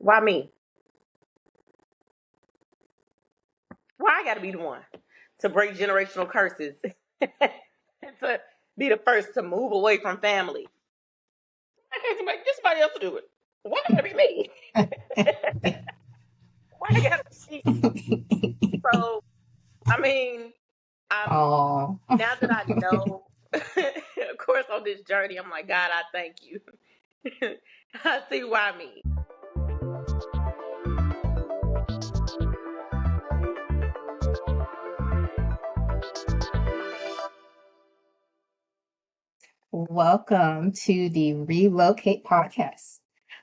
Why me? Why I gotta be the one to break generational curses and to be the first to move away from family? Why can't somebody, get somebody else to do it? Why gotta be me? Why I gotta be me? So, I mean, I'm Oh. now that I know, of course, on this journey, I'm like, God, I thank you. I see why me. Welcome to the Relocate Podcast.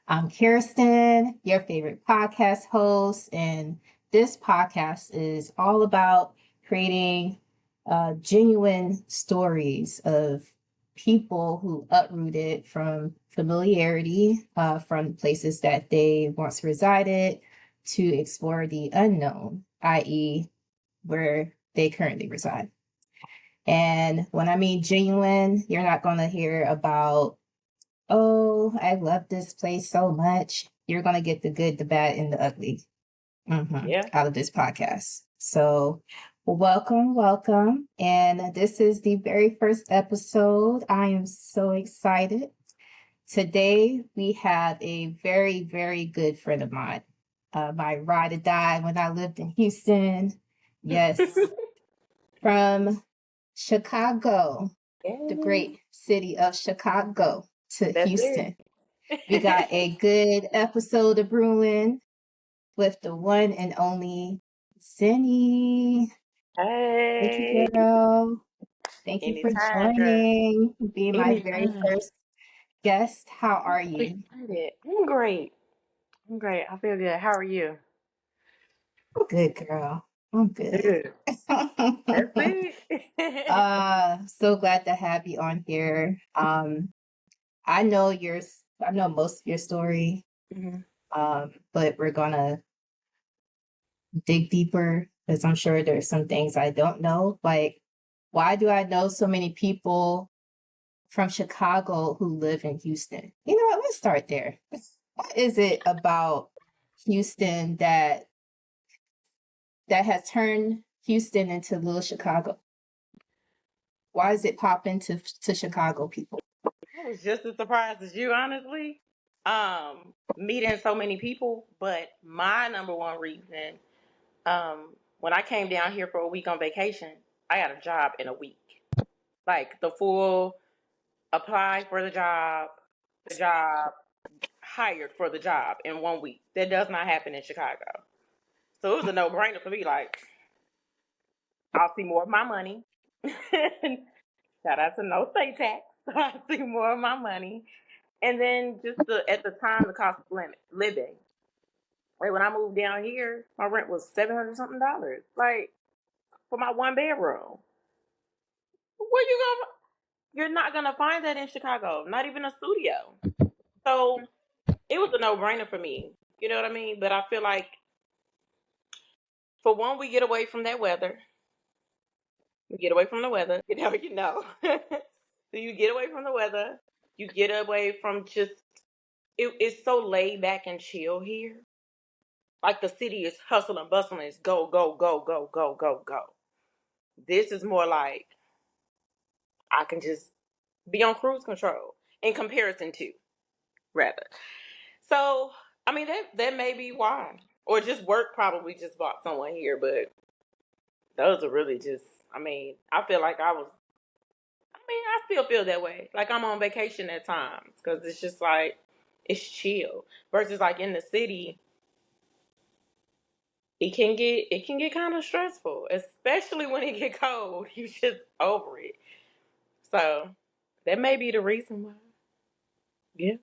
I'm Kirsten, your favorite podcast host, and this podcast is all about creating genuine stories of people who uprooted from familiarity, from places that they once resided, to explore the unknown, i.e., where they currently reside. And when I mean genuine, you're not going to hear about, oh, I love this place so much. You're going to get the good, the bad, and the ugly Yeah. out of this podcast. So, welcome. And this is the very first episode. I am so excited. Today, we have a very, very good friend of mine, my ride or die when I lived in Houston. Yes, from Chicago, the great city of Chicago, to That's it. Houston. We got a good episode of brewing with the one and only Zennie. Thank you, Hey, girl. Thank you for anytime, girl. joining, being my very Anytime. first guest. How I'm are so you? excited. I'm great. I'm great. I feel good. How are you? I'm good, girl. I'm good. Good. That's it. So glad to have you on here. I know I know most of your story. Mhm. But we're gonna dig deeper because I'm sure there's some things I don't know. Like, why do I know so many people from Chicago who live in Houston? You know what? Let's start there. What is it about Houston that has turned Houston into little Chicago? Why is it popping to Chicago people? I was just as surprised as you, honestly. Meeting so many people, but my number one reason, when I came down here for a week on vacation, I got a job in a week. Like the full apply for the job, hired for the job in 1 week. That does not happen in Chicago. So it was a no brainer for me. Like, I'll see more of my money. Shout out to no state tax. I'll see more of my money. And then just at the time, the cost of living. Like when I moved down here, my rent was $700 something. Like for my one bedroom. Where you going? You're not gonna find that in Chicago. Not even a studio. So it was a no brainer for me. You know what I mean? But I feel like for one, we get away from that weather. We get away from the weather. You know. So you get away from the weather. You get away from just it's so laid back and chill here. Like the city is hustle and bustle and it's go, go, go, go, go, go, go. This is more like I can just be on cruise control in comparison to rather. So I mean that may be why. Or just work probably just bought someone here, but those are really just I mean, I feel like I still feel that way. Like I'm on vacation at times because it's just like it's chill. Versus like in the city, it can get kind of stressful, especially when it get cold. You just over it. So that may be the reason why. Yeah.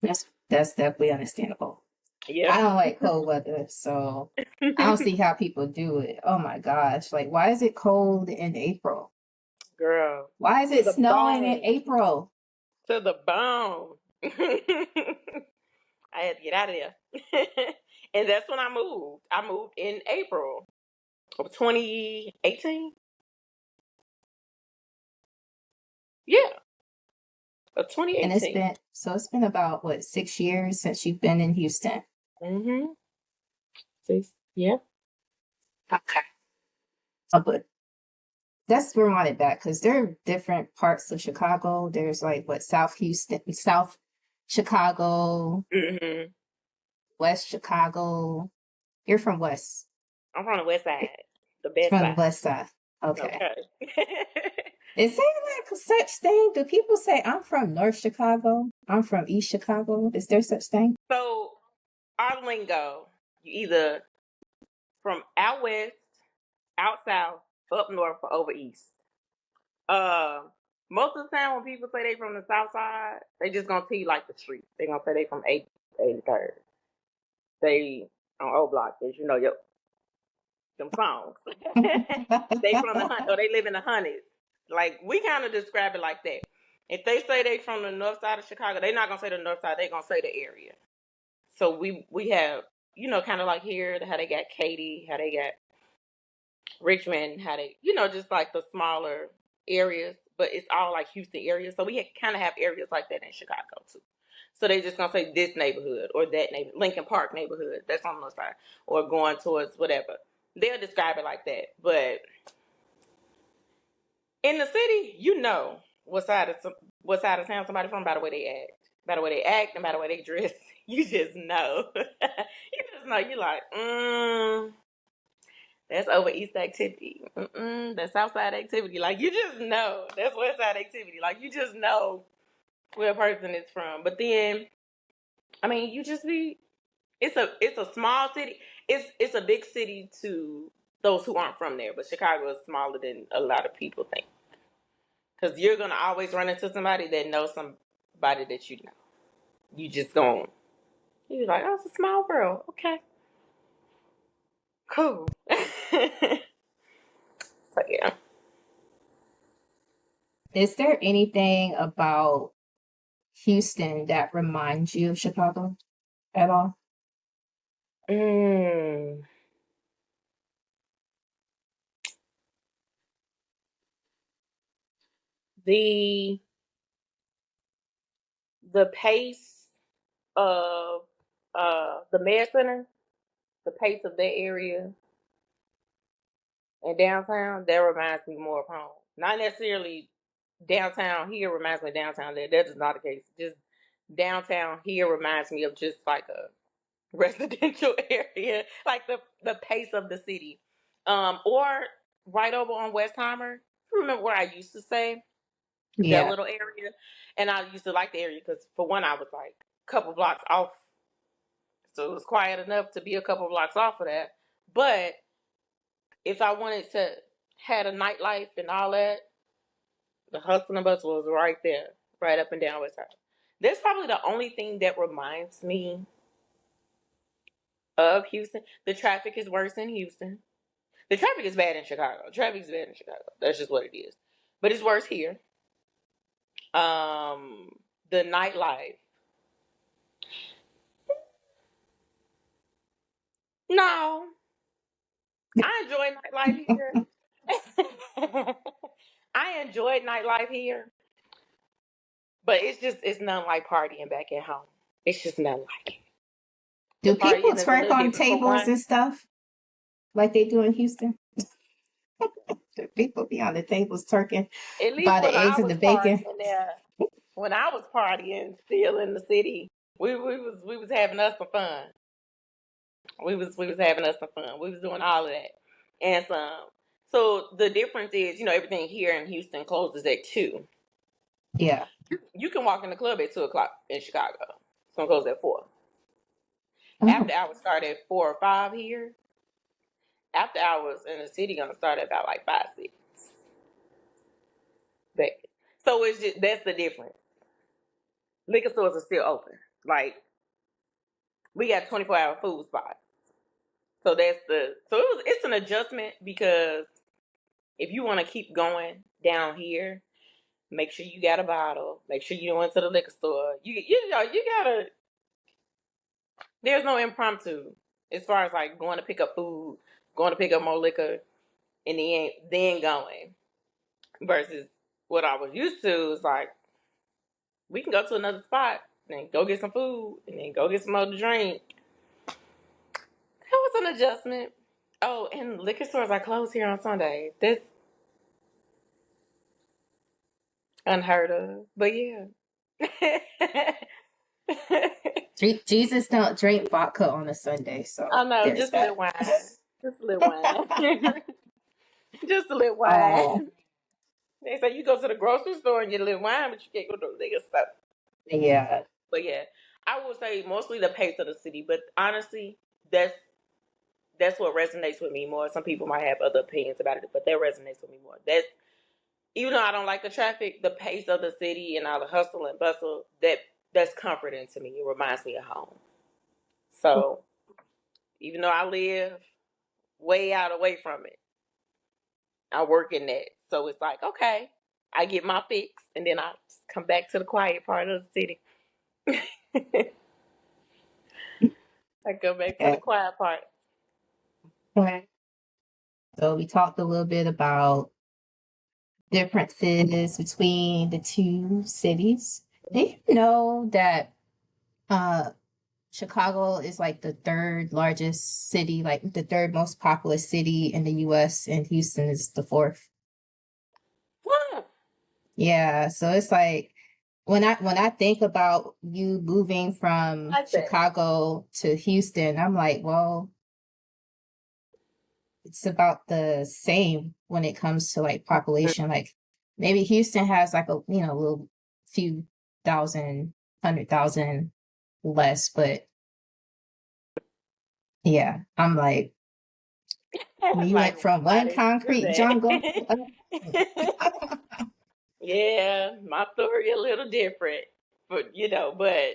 That's definitely understandable. Yeah. I don't like cold weather, so I don't see how people do it. Oh my gosh. Like, why is it cold in April? Girl. Why is To it the snowing in bone. April? To the bone. I had to get out of there. And that's when I moved. I moved in April of 2018. Yeah. Of And it's 2018. been about what, 6 years since you've been in Houston. Mm-hmm. Yeah. Okay. But let's rewind it back because there are different parts of Chicago. There's like what, South Houston, South Chicago, Mm-hmm. West Chicago. You're from West. I'm from the west side, the It's best from the side. West Side. Okay. Okay. Is there like a such thing? Do people say I'm from North Chicago? I'm from East Chicago? Is there such thing? So our lingo, you either from out west, out south, up north, or over east. Uh, Most of the time when people say they from the south side, they just gonna tell you like the street. They gonna say they from 83rd. They on O Block, as you know, them songs. They from the hunt or they live in the hundreds. Like we kind of describe it like that. If they say they from the north side of Chicago, they're not gonna say the north side. They gonna say the area. So we have kind of like here how they got Katy, how they got Richmond, how they just like the smaller areas, but it's all like Houston areas. So we kind of have areas like that in Chicago too. So they just gonna say this neighborhood or that neighborhood, Lincoln Park neighborhood. That's on the side, or going towards whatever. They'll describe it like that, but in the city, what side of town somebody from by the way they act, and by the way they dress. You just know. You just know. You like, that's over east activity. That's south side activity. Like you just know. That's west side activity. Like you just know where a person is from. But then, I mean, you just be. It's a small city. It's a big city to those who aren't from there. But Chicago is smaller than a lot of people think. Because you're going to always run into somebody that knows somebody that you know. You just going, you're like, oh, it's a small world. Okay. Cool. So, yeah. Is there anything about Houston that reminds you of Chicago at all? Mm, the the pace of the Med Center, the pace of that area and downtown, that reminds me more of home. Not necessarily downtown here reminds me of downtown there. That is not the case. Just downtown here reminds me of just like a residential area, like the pace of the city. Or right over on Westheimer. Remember where I used to stay? That Yeah. little area. And I used to like the area because for one I was like a couple blocks off. So it was quiet enough to be a couple blocks off of that. But if I wanted to had a nightlife and all that, the hustle and bustle was right there, right up and down West Side. That's probably the only thing that reminds me of Houston. The traffic is worse in Houston. The traffic is bad in Chicago. Traffic is bad in Chicago. That's just what it is. But it's worse here. The nightlife. No, I enjoy nightlife here. I enjoyed nightlife here, but it's nothing like partying back at home. It's just nothing like it. The Do people partying is a twerk little on different. For tables one, and stuff like they do in Houston? Do people be on the tables twerking at least by the when I eggs and was the bacon? partying there, when I was partying still in the city, we was having us some fun. We was having us some fun. We was doing all of that and some. So the difference is, everything here in Houston closes at 2. Yeah. You can walk in the club at 2 o'clock in Chicago. It's gonna close at 4. Oh, After hours start at 4 or 5 here. After hours in the city gonna start at about like 5, 6. But so it's just that's the difference. Liquor stores are still open. Like we got 24-hour food spots. So it's an adjustment because if you want to keep going down here, make sure you got a bottle. Make sure you went to the liquor store. You gotta. There's no impromptu as far as like going to pick up food, going to pick up more liquor, and then going. Versus what I was used to is like we can go to another spot and then go get some food and then go get some more to drink. That was an adjustment. Oh, and liquor stores are closed here on Sunday. That's unheard of. But yeah. Jesus don't drink vodka on a Sunday, so I know, there's just a that. little wine. Just a little wine. Just a little Oh, wine. They say you go to the grocery store and get a little wine, but you can't go to the liquor store. yeah. But yeah, I would say mostly the pace of the city. But honestly, that's what resonates with me more. Some people might have other opinions about it, but that resonates with me more. That's even though I don't like the traffic, the pace of the city and all the hustle and bustle, that's comforting to me. It reminds me of home. So even though I live way out away from it, I work in that. So it's like, okay, I get my fix and then I come back to the quiet part of the city. I go back to the Okay. quiet part. Okay. So we talked a little bit about differences between the two cities. Did you know that uh, Chicago is like the third largest city, like the third most populous city in the US, and Houston is the fourth? What? Yeah, so it's like when I think about you moving I from like that. Chicago to Houston, I'm like, well, it's about the same when it comes to like population. Like maybe Houston has like a little few thousand, 100,000 less, but yeah, I'm like, when you Like, went from why one did you do concrete jungle to that? Yeah, my story a little different, but but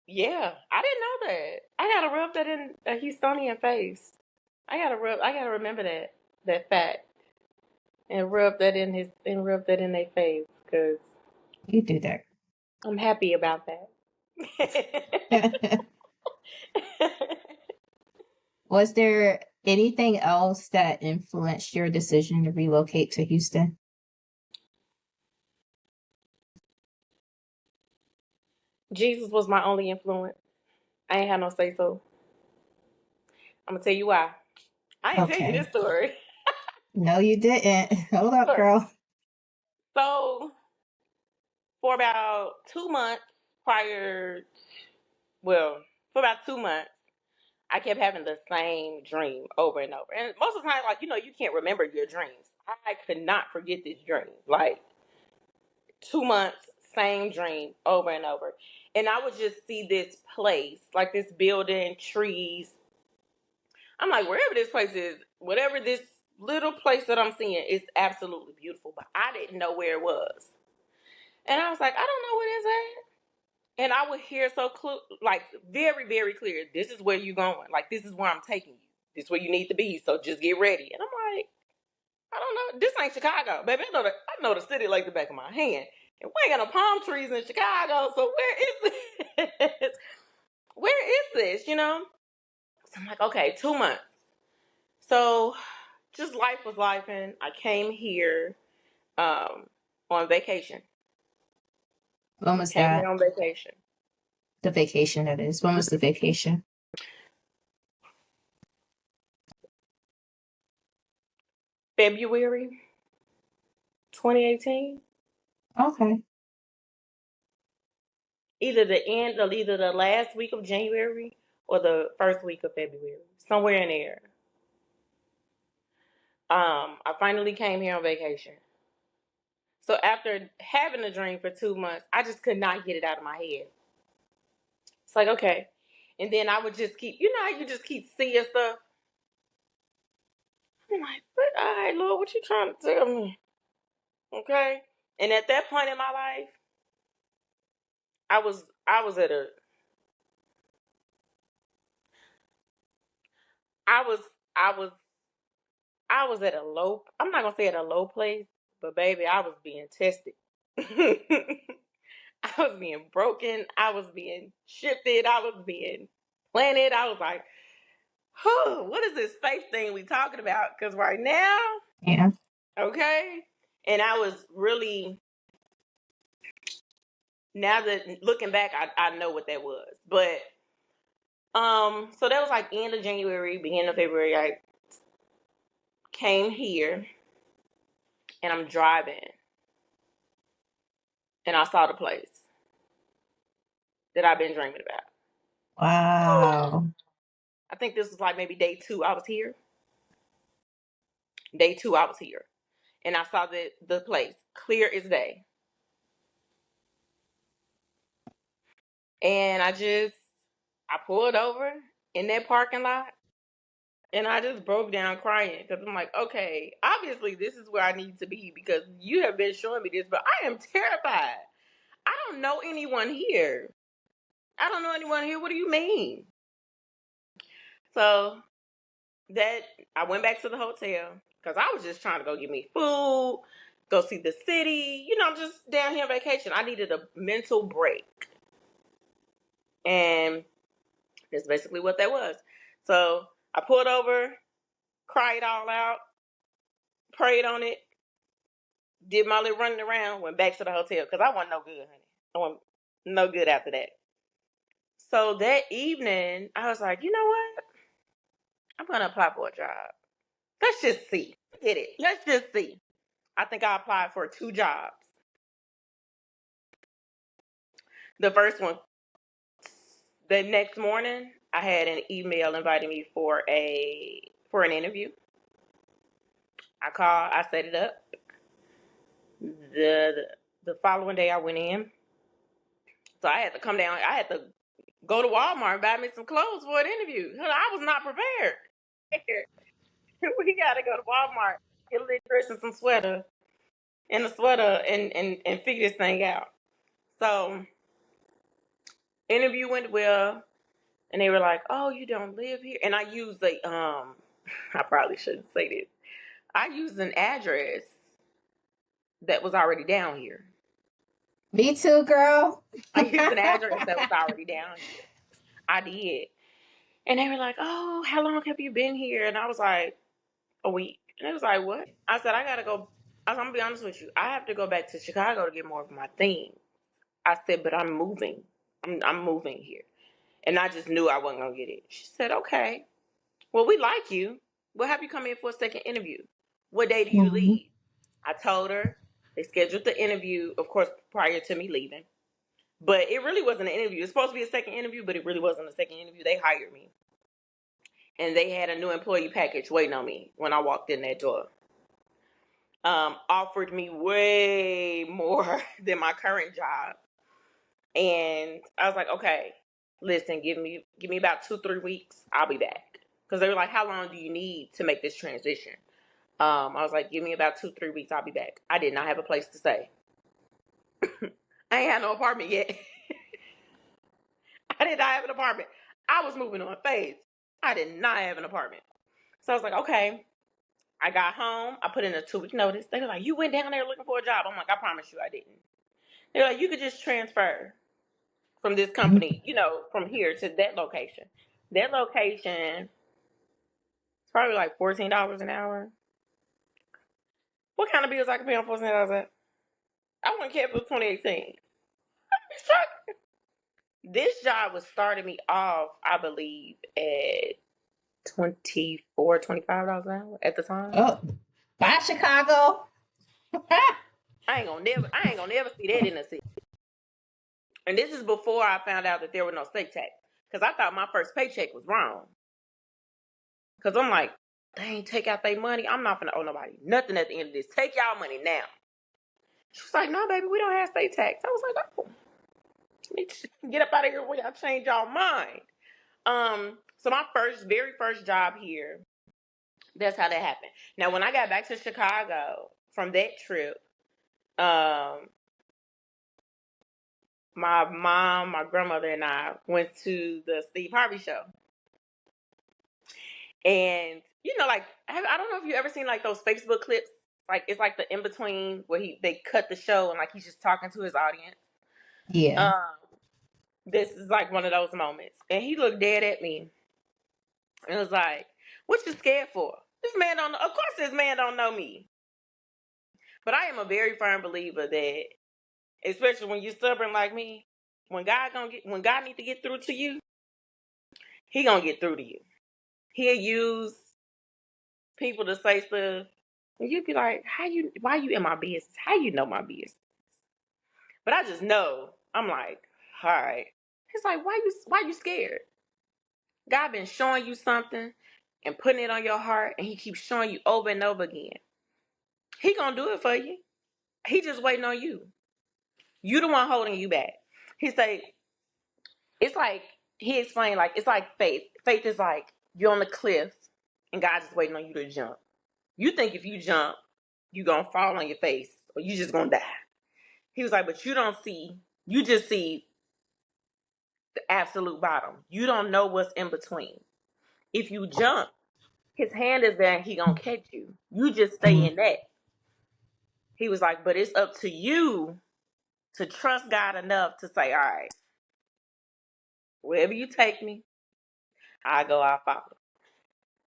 yeah, I didn't know that. I gotta rub that in a Houstonian face. I gotta remember that fact and rub that in their face because you do that. I'm happy about that. Was there anything else that influenced your decision to relocate to Houston? Jesus was my only influence. I ain't had no say so. I'm gonna tell you why. I ain't tell you Okay. this story. No, you didn't. Hold up, Story. girl. So for about 2 months prior, well, for about 2 months, I kept having the same dream over and over. And most of the time, like, you can't remember your dreams. I could not forget this dream. Like 2 months, same dream over and over. And I would just see this place, like this building, trees. I'm like, wherever this place is, whatever this little place that I'm seeing is absolutely beautiful. But I didn't know where it was. And I was like, I don't know what it's at. And I would hear like very, very clear, this is where you're going. Like, this is where I'm taking you. This is where you need to be. So just get ready. And I'm like, I don't know. This ain't Chicago. Baby, I know the city like the back of my hand. And we ain't got no palm trees in Chicago. So where is this? Where is this? So I'm like, okay, 2 months. So just life was life. And I came here on vacation. When was Came here that? on vacation. The vacation, that is. When was the vacation? February 2018. Okay. Either the last week of January or the first week of February, somewhere in there. I finally came here on vacation. So after having a dream for 2 months, I just could not get it out of my head. It's like, okay. And then I would just keep, how you just keep seeing stuff. I'm like, but all right, Lord, what you trying to tell me? Okay. And at that point in my life, I was at a I was I was I was at a low, I'm not gonna say at a low place, but baby, I was being tested. I was being broken. I was being shifted. I was being planted. I was like, what is this faith thing we talking about? Because right now, Yeah. okay. And I was really now that looking back, I know what that was. But so that was like end of January, beginning of February. I came here and I'm driving and I saw the place that I've been dreaming about. Wow. I think this was like maybe day 2 I was here. Day 2 I was here. And I saw the place clear as day. And I pulled over in that parking lot and I just broke down crying because I'm like, okay, obviously this is where I need to be because you have been showing me this, but I am terrified. I don't know anyone here. I don't know anyone here. What do you mean? So that I went back to the hotel because I was just trying to go get me food, go see the city. I'm just down here on vacation. I needed a mental break. And that's basically what that was. So I pulled over, cried all out, prayed on it, did my little running around, went back to the hotel because I wasn't no good, honey. I wasn't no good after that. So that evening, I was like, you know what? I'm going to apply for a job. Let's just see. Get it. Let's just see. I think I applied for 2 jobs. The first one, the next morning, I had an email inviting me for an interview. I called, I set it up. The following day I went in. So I had to come down. I had to go to Walmart and buy me some clothes for an interview. I was not prepared. We got to go to Walmart, get a little dress and some sweater, and a sweater, and figure this thing out. So interview went well, and they were like, "Oh, you don't live here." And I used I probably shouldn't say this. I used an address that was already down here. Me too, girl. I used an address that was already down here. I did. And they were like, "Oh, how long have you been here?" And I was like, "A week." And they was like, "What?" I said, "I gotta go." I said, "I'm gonna be honest with you. I have to go back to Chicago to get more of my things." I said, "But I'm moving. I'm moving here." And I just knew I wasn't gonna get it. She said, "Okay. Well, we like you. We'll have you come in for a second interview. What day do you Mhm. leave?" I told her. They scheduled the interview, of course, prior to me leaving. But it really wasn't an interview. It's supposed to be a second interview, but it really wasn't a second interview. They hired me. And they had a new employee package waiting on me when I walked in that door. Offered me way more than my current job. And I was like, okay, listen, give me about 2-3 weeks. I'll be back. Because they were like, how long do you need to make this transition? I was like, give me about 2-3 weeks. I'll be back. I did not have a place to stay. I ain't had no apartment yet. I did not have an apartment. I was moving on faith. I did not have an apartment. So I was like, okay. I got home. I put in a 2-week notice. They were like, you went down there looking for a job. I'm like, I promise you I didn't. They were like, you could just transfer from this company, from here to that location. That location is probably like $14 an hour. What kind of bills I can pay on $14 an hour? I wouldn't care if it was 2018. This job was starting me off, I believe, at $25 an hour at the time. Oh, bye, Chicago. I ain't gonna never see that in the city. And this is before I found out that there were no state tax. Because I thought my first paycheck was wrong. Because I'm like, they ain't take out their money. I'm not gonna owe nobody nothing at the end of this. Take y'all money now. She was like, no, baby, we don't have state tax. I was like, oh, get up out of here when y'all change y'all mind. So my very first job here, that's how that happened. Now, when I got back to Chicago from that trip, my mom, my grandmother, and I went to the Steve Harvey show. And like I don't know if you ever seen like those Facebook clips. Like it's like the in between where they cut the show and like he's just talking to his audience. Yeah. Um, this is like one of those moments, and he looked dead at me and was like, "What you scared for? This man don't. Of course, this man don't know me." But I am a very firm believer that Especially when you're stubborn like me. When God need to get through to you, He gonna get through to you. He'll use people to say stuff, and you'll be like, why you in my business? How you know my business? But I just know. I'm like, all right. He's like, why you scared? God been showing you something and putting it on your heart, and He keeps showing you over and over again. He gonna do it for you. He just waiting on you. You the one holding you back. He say, it's like, he explained, like, it's like faith. Faith is like you're on the cliff and God just waiting on you to jump. You think if you jump, you gonna fall on your face or you just gonna die. He was like, but you just see the absolute bottom. You don't know what's in between. If you jump, His hand is there and He gonna catch you. You just stay in that. He was like, but it's up to you to trust God enough to say, all right, wherever you take me, I go, I'll follow.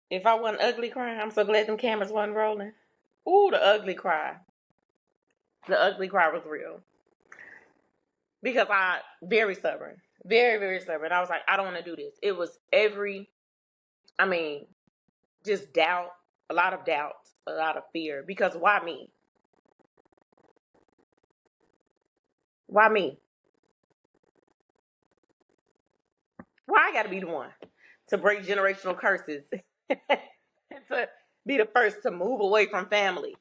If I wasn't ugly crying, I'm so glad them cameras wasn't rolling. Ooh, the ugly cry. The ugly cry was real. Because I, very stubborn. Very, very stubborn. I was like, I don't want to do this. It was just doubt, a lot of doubt, a lot of fear. Because why me? Why me? Why I gotta be the one to break generational curses and to be the first to move away from family?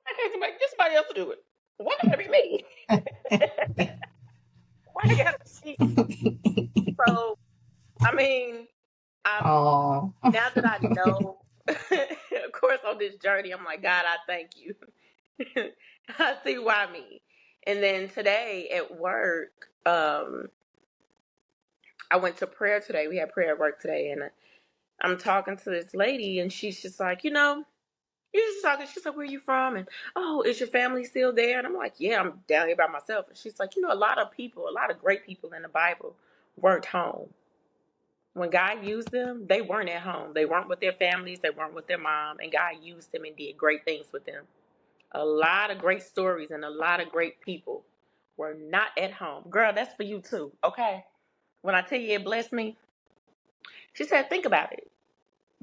I can't make somebody else to do it. Why gotta be me? Why gotta be me? So, I mean, Oh. now that I know, of course, on this journey, I'm like, God, I thank you. I see why me. And then today at work, I went to prayer today. We had prayer at work today, and I'm talking to this lady, and she's just like, you're just talking. She's like, where you from? And, oh, is your family still there? And I'm like, yeah, I'm down here by myself. And she's like, a lot of great people in the Bible weren't home. When God used them, they weren't at home. They weren't with their families. They weren't with their mom. And God used them and did great things with them. A lot of great stories and a lot of great people were not at home. Girl, that's for you too, okay? When I tell you it blessed me, she said, think about it.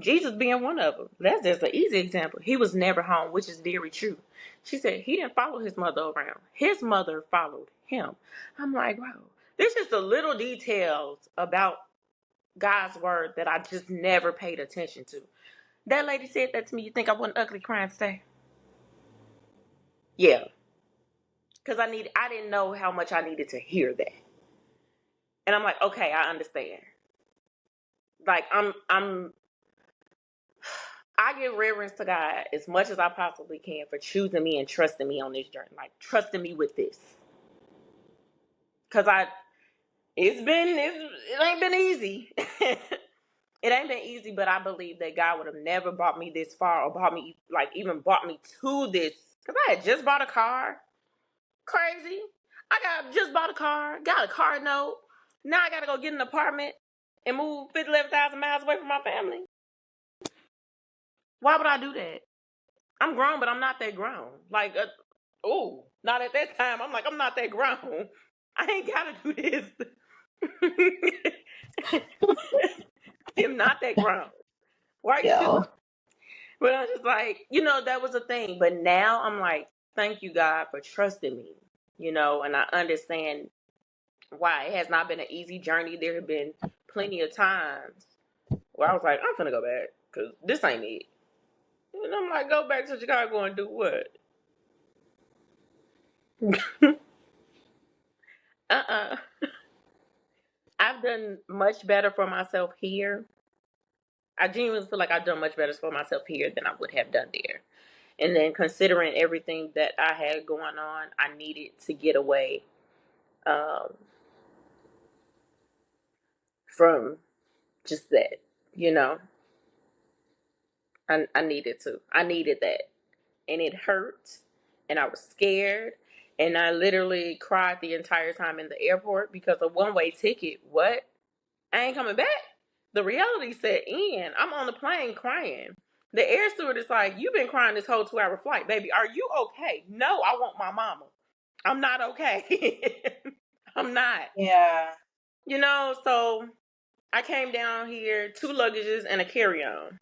Jesus being one of them. That's just an easy example. He was never home, which is very true. She said he didn't follow his mother around. His mother followed him. I'm like, wow. There's just the little details about God's word that I just never paid attention to. That lady said that to me. You think I wasn't ugly crying today? Yeah. Because I didn't know how much I needed to hear that. And I'm like, okay, I understand. Like I give reverence to God as much as I possibly can for choosing me and trusting me on this journey. Like trusting me with this. Cause it ain't been easy. It ain't been easy, but I believe that God would have never brought me this far or even brought me to this. Cause I had just bought a car. Crazy. Just bought a car, got a car note. Now I gotta go get an apartment and move 11,000 miles away from my family. Why would I do that? I'm grown, but I'm not that grown. Like, not at that time. I'm like, I'm not that grown. I ain't gotta do this. I'm not that grown. Why are you still? Yo. But I'm just like, that was a thing. But now I'm like, thank you, God, for trusting me. And I understand why it has not been an easy journey. There have been plenty of times where I was like, I'm finna go back because this ain't it. And I'm like, go back to Chicago and do what? uh-uh. I've done much better for myself here. I genuinely feel like I've done much better for myself here than I would have done there. And then considering everything that I had going on, I needed to get away um, from just that, you know. I needed to. I needed that. And it hurt. And I was scared. And I literally cried the entire time in the airport because a one-way ticket. What? I ain't coming back. The reality set in. I'm on the plane crying. The air steward is like, you've been crying this whole 2-hour flight, baby. Are you okay? No, I want my mama. I'm not okay. I'm not. Yeah. So I came down here, 2 luggages and a carry-on.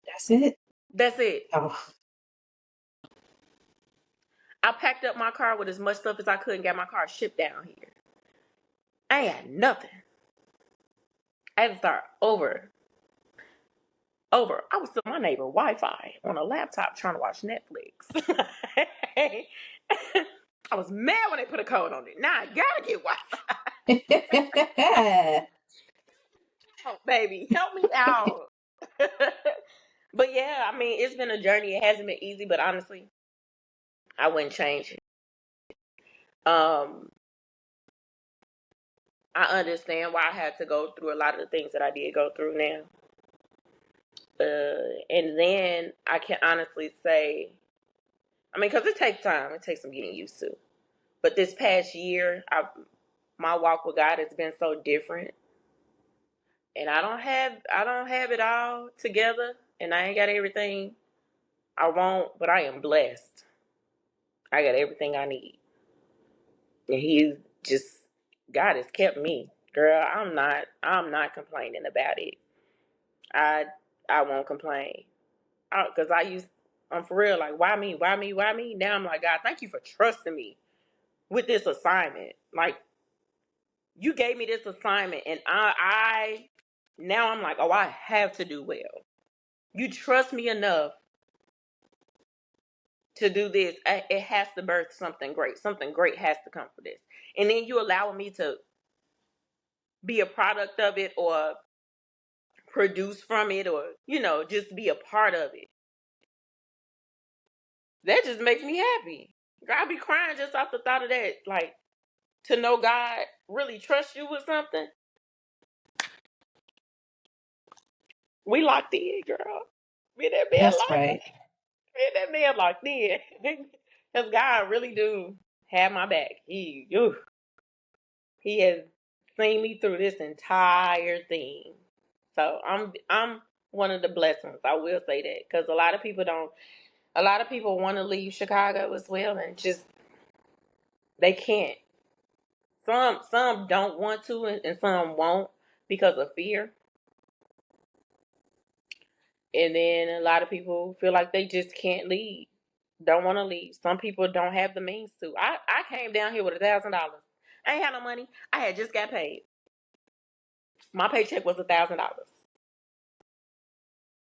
That's it. That's it. Oh, I packed up my car with as much stuff as I could and got my car shipped down here. I ain't had nothing. I had to start over. I was still my neighbor Wi-Fi on a laptop trying to watch Netflix. I was mad when they put a code on it. Now I gotta get Wi-Fi. Oh, baby, help me out. But yeah, I mean, it's been a journey. It hasn't been easy, but honestly, I wouldn't change it. Um, I understand why I had to go through a lot of the things that I did go through now. And then I can honestly say, I mean, because it takes time. It takes some getting used to. But this past year, my walk with God has been so different. And I don't have it all together, and I ain't got everything I want, but I am blessed. I got everything I need. And God has kept me. Girl, I'm not complaining about it. I won't complain. Cause I'm for real, like, why me? Why me? Why me? Now I'm like, God, thank you for trusting me with this assignment. Like, you gave me this assignment, and I now I'm like, oh, I have to do well. You trust me enough to do this. It has to birth something great. Something great has to come for this. And then you allowing me to be a product of it, or produce from it, or just be a part of it. That just makes me happy. I'll be crying just off the thought of that. Like, to know God really trusts you with something. We locked in, girl. Me and that man that's locked in. right. Me and that man locked in. Because God really do have my back. He has seen me through this entire thing. So I'm one of the blessings. I will say that, because a lot of people don't. A lot of people want to leave Chicago as well, and just they can't. Some don't want to, and some won't because of fear. And then a lot of people feel like they just can't leave, don't want to leave. Some people don't have the means to. I came down here with $1,000. I ain't had no money. I had just got paid. My paycheck was $1,000,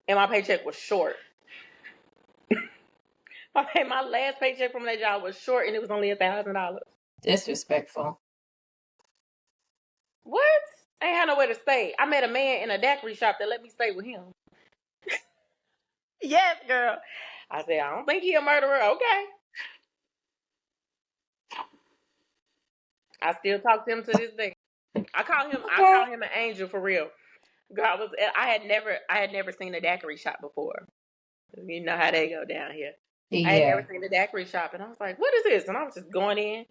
and my paycheck was short. My last paycheck from that job was short, and it was only $1,000. Disrespectful. What? I ain't had nowhere to stay. I met a man in a daiquiri shop that let me stay with him. Yes, girl. I said, I don't think he a murderer. Okay. I still talk to him to this day. I call Okay. him an angel for real. Girl, I had never seen a daiquiri shop before. You know how they go down here. I had never Yeah. seen a daiquiri shop, and I was like, "What is this?" And I was just going in,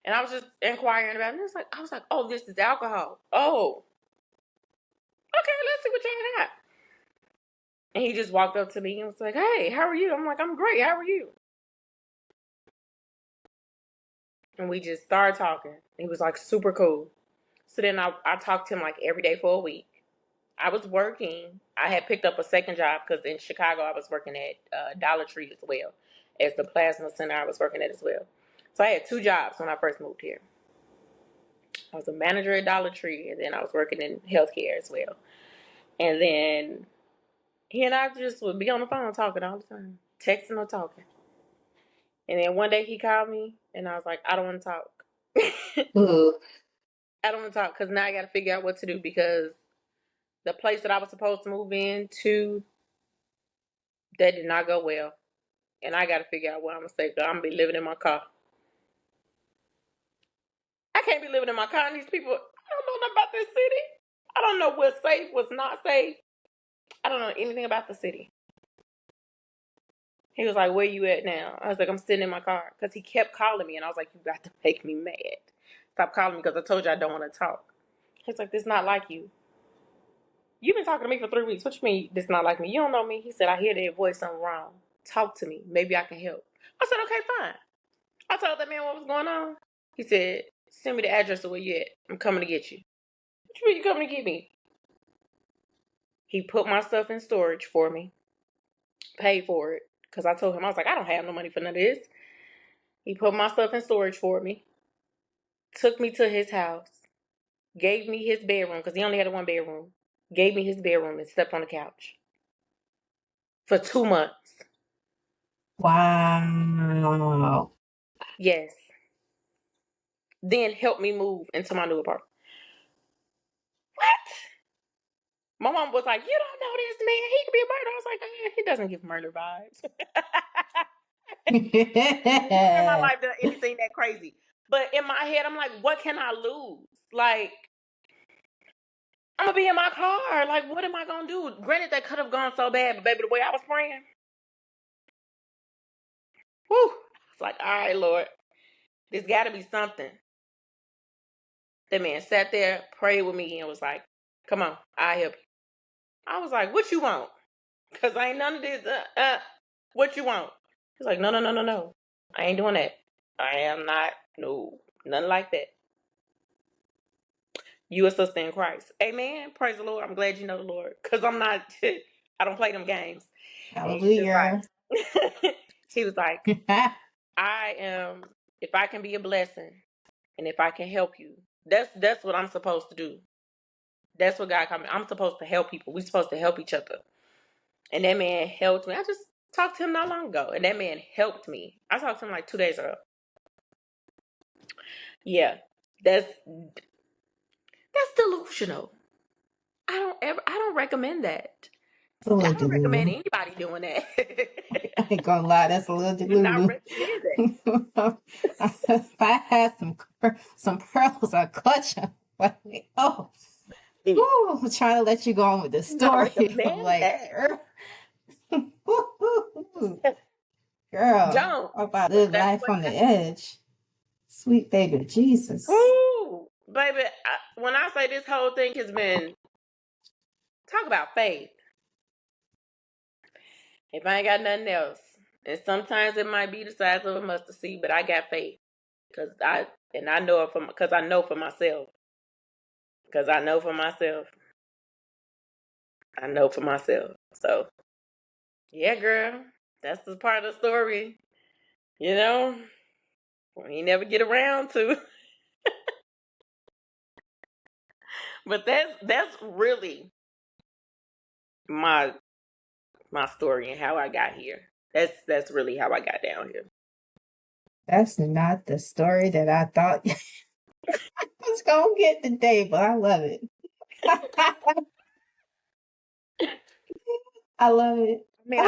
and I was just inquiring about it. And I was like, "Oh, this is alcohol. Oh, okay, let's see what y'all got." And he just walked up to me and was like, "Hey, how are you?" I'm like, "I'm great. How are you?" And we just started talking. He was like super cool. So then I talked to him like every day for a week. I was working. I had picked up a second job because in Chicago I was working at Dollar Tree as well as the plasma center I was working at as well. So I had 2 jobs when I first moved here. I was a manager at Dollar Tree, and then I was working in healthcare as well. And then he and I just would be on the phone talking all the time, texting or talking. And then one day he called me, and I was like, I don't want to talk. Ooh. I don't want to talk because now I got to figure out what to do, because the place that I was supposed to move into, that did not go well. And I got to figure out what I'm going to say, because I'm going to be living in my car. I can't be living in my car, and these people, I don't know nothing about this city. I don't know what's safe, what's not safe. I don't know anything about the city. He was like, where you at now? I was like, I'm sitting in my car. Because he kept calling me, and I was like, you got to make me mad. Stop calling me, because I told you I don't want to talk. He's like, this is not like you. You've been talking to me for 3 weeks. What you mean this is not like me? You don't know me. He said, I hear their voice. Something wrong. Talk to me. Maybe I can help. I said, okay, fine. I told that man what was going on. He said, send me the address of where you at. I'm coming to get you. What you mean you coming to get me? He put my stuff in storage for me. Paid for it. Because I told him, I was like, I don't have no money for none of this. He put my stuff in storage for me. Took me to his house. Gave me his bedroom, because he only had a 1 bedroom. Gave me his bedroom and slept on the couch. For 2 months. Wow. Yes. Then helped me move into my new apartment. What? My mom was like, you don't know this man. He could be a murderer. I was like, he doesn't give murder vibes. Never in my life done anything that crazy. But in my head, I'm like, what can I lose? Like, I'm going to be in my car. Like, what am I going to do? Granted, that could have gone so bad, but baby, the way I was praying, whew. It's like, all right, Lord, there's got to be something. That man sat there, prayed with me, and was like, come on, I'll help you. I was like, what you want? Because I ain't none of this. What you want? He's like, no. I ain't doing that. I am not. No, nothing like that. You a sister in Christ. Amen. Praise the Lord. I'm glad you know the Lord. Because I'm not, I don't play them games. And he's just Hallelujah. like, he was like, I am, if I can be a blessing and if I can help you, that's what I'm supposed to do. That's what God called me. I'm supposed to help people. We're supposed to help each other. And that man helped me. I just talked to him not long ago. And that man helped me. I talked to him like 2 days ago. Yeah. That's delusional. I don't recommend that. It's a I little don't recommend delulu. anybody doing that. I ain't gonna lie, that's a little Do not delulu. recommend that. If I had some pearls, I'd clutch them. Like, oh, ooh, I'm trying to let you go on with the Do not story. I'm recommend like, that. girl, Don't. I'm about to But live that's life what on the edge. Sweet baby Jesus. Ooh, baby, when I say this whole thing has been, talk about faith. If I ain't got nothing else, and sometimes it might be the size of a mustard seed, but I got faith I know it because I know for myself. Because I know for myself. I know for myself. So, yeah, girl, that's the part of the story. You know, we never get around to. But that's really my story and how I got here. That's really how I got down here. That's not the story that I thought I was gonna get today, but I love it. I love it. I mean,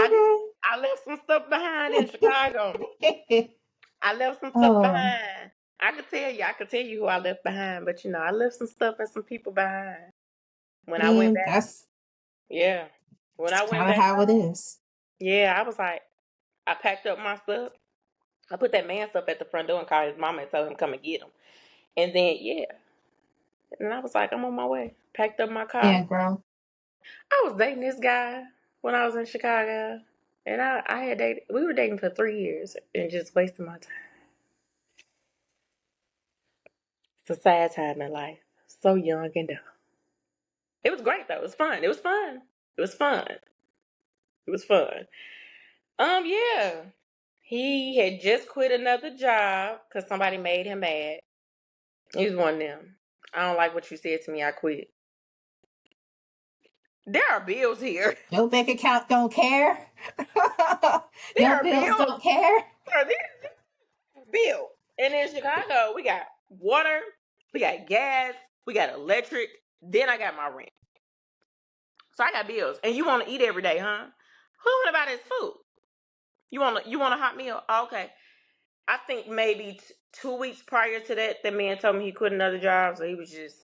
I left some stuff behind in Chicago. Okay. I left some stuff Oh, behind. I could tell you who I left behind, but I left some stuff and some people behind. When I went back, that's yeah. When I went kind of back how it home, is. yeah, I was like, I packed up my stuff. I put that man stuff at the front door and called his mama and told him come and get him. And then and I was like, I'm on my way. Packed up my car. And girl, I was dating this guy when I was in Chicago, and I had dated. We were dating for 3 years and just wasting my time. It's a sad time in life. So young and dumb. It was great though. It was fun. It was fun. It was fun. It was fun. Yeah. He had just quit another job because somebody made him mad. He was one of them. I don't like what you said to me. I quit. There are bills here. your bank account don't care. There Your are bills bills. don't care. There are bills. And in Chicago, we got water, we got gas, we got electric. Then I got my rent. So I got bills. And you want to eat every day, huh? Who want to buy this food? You want a hot meal? Okay. I think maybe 2 weeks prior to that, the man told me he quit another job, so he was just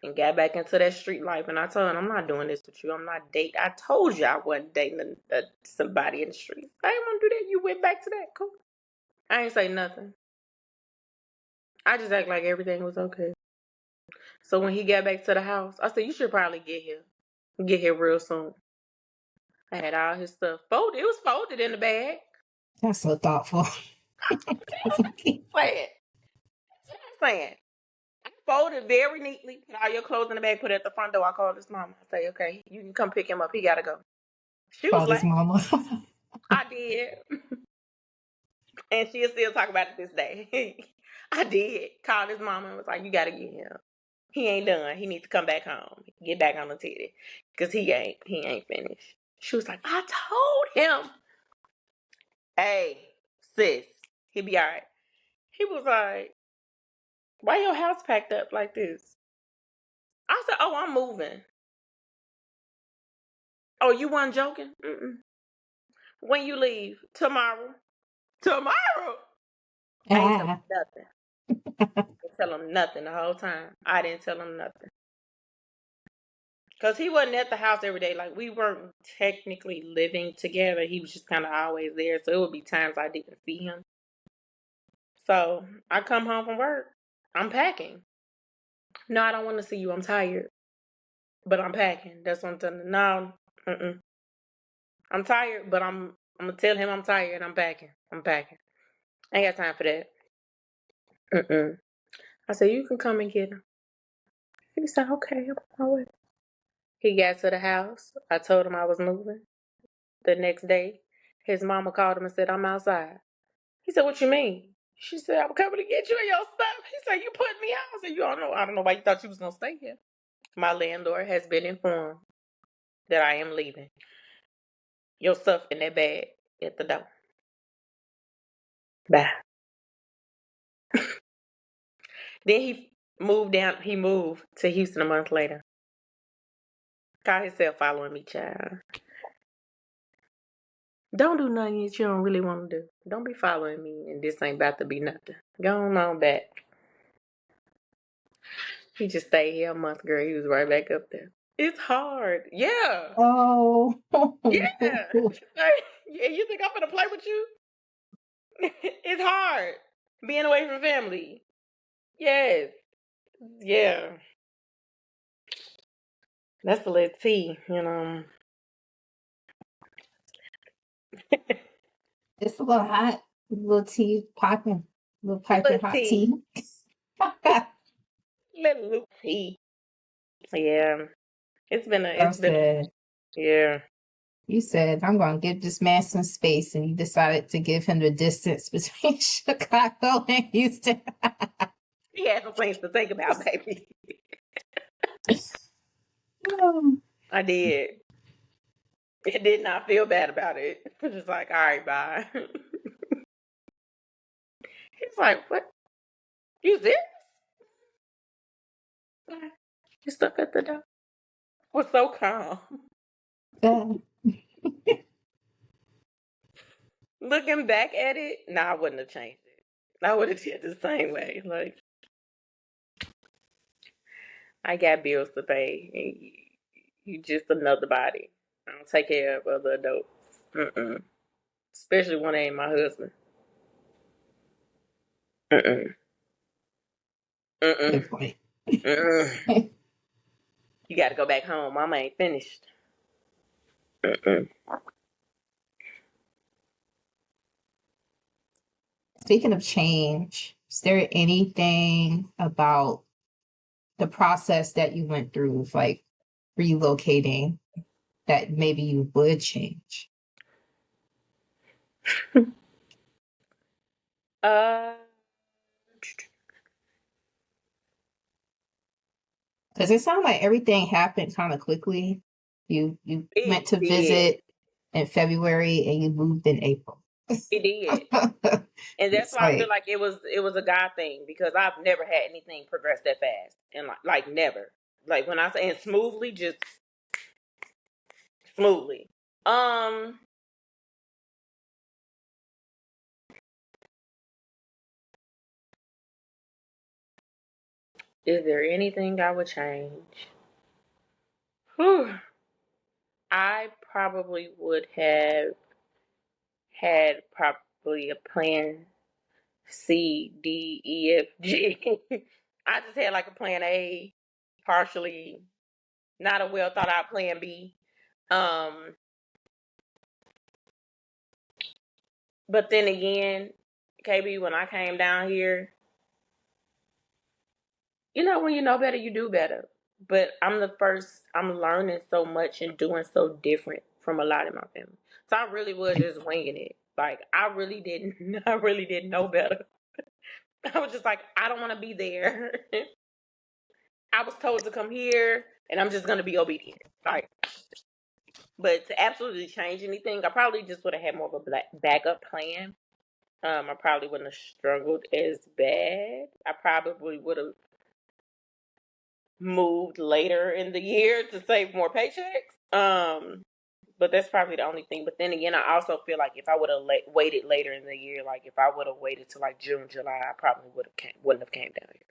and got back into that street life. And I told him, I'm not doing this with you. I'm not dating. I told you I wasn't dating somebody in the street. I didn't want to do that. You went back to that. Cool. I ain't say nothing. I just act like everything was okay. So when he got back to the house, I said, you should probably get here. Get here real soon. I had all his stuff folded. It was folded in the bag. That's so thoughtful. Saying. That's what I'm saying. I folded very neatly, put all your clothes in the bag, put it at the front door. I called his mama. I say, okay, you can come pick him up. He gotta go. She was Called his like, mama. I did. And she'll still talk about it this day. I did. Called his mama and was like, you gotta get him. He ain't done. He needs to come back home. Get back on the titty. Cause he ain't finished. She was like, I told him. Hey, sis, he'll be alright. He was like, why your house packed up like this? I said, oh, I'm moving. Oh, you weren't joking? Mm-mm. When you leave? Tomorrow. Tomorrow? I ain't tell him Ah. nothing. I didn't tell him nothing the whole time. I didn't tell him nothing. Because he wasn't at the house every day. Like, we weren't technically living together. He was just kind of always there. So it would be times I didn't see him. So I come home from work. I'm packing. No, I don't want to see you. I'm tired. But I'm packing. That's what I'm telling him. No, mm-mm. I'm tired, but I'm going to tell him I'm tired and I'm packing. I'm packing. I ain't got time for that. Mm-mm. I said, you can come and get him. He said, okay, I'm on my way. He got to the house. I told him I was moving. The next day, his mama called him and said, I'm outside. He said, what you mean? She said, I'm coming to get you and your stuff. He said, you put me out. I said, I don't know why you thought you was going to stay here. My landlord has been informed that I am leaving. Your stuff in that bag at the door. Bye. Then he moved to Houston a month later. Caught himself following me, child. Don't do nothing that you don't really want to do. Don't be following me and this ain't about to be nothing. Go on back. He just stayed here a month, girl. He was right back up there. It's hard. Yeah. Oh. Yeah. Yeah, you think I'm gonna play with you? It's hard. Being away from family. Yes. Yeah. That's a little tea, you know. It's a little hot. A little tea popping. A little piping Little hot tea. tea. Little tea. Yeah. It's Sounds been good. yeah. You said, I'm going to give this man some space, and you decided to give him the distance between Chicago and Houston. He had some things to think about, baby. I did. It did not feel bad about it. It was just like, all right, bye. He's like, what? You serious? You stuck at the door? Was so calm. Looking back at it, I wouldn't have changed it. I would have did the same way. Like, I got bills to pay. And you just another body. I don't take care of other adults. Mm-mm. Especially when they ain't my husband. Mm-mm. Mm-mm. Good point. Mm-mm. You got to go back home. Mama ain't finished. Mm-mm. Speaking of change, is there anything about the process that you went through with like relocating that maybe you would change? Uh, Because it sounded like everything happened kind of quickly. You went it to did. visit in February and you moved in April. It did. And that's It's why I feel like, like it was a God thing because I've never had anything progress that fast. And like never. Like when I say and smoothly, just smoothly. Um, is there anything I would change? Whew. I probably would have had probably a plan C, D, E, F, G. I just had like a plan A, partially not a well thought out plan B. Um, but then again, KB, when I came down here, when you know better, you do better. But I'm learning so much and doing so different from a lot of my family. So I really was just winging it. Like, I really didn't know better. I was just like, I don't want to be there. I was told to come here, and I'm just going to be obedient. Like, but to absolutely change anything, I probably just would have had more of a backup plan. I probably wouldn't have struggled as bad. I probably would have moved later in the year to save more paychecks. But that's probably the only thing. But then again, I also feel like if I would have waited later in the year, like if I would have waited till like June, July, I probably wouldn't have came down here.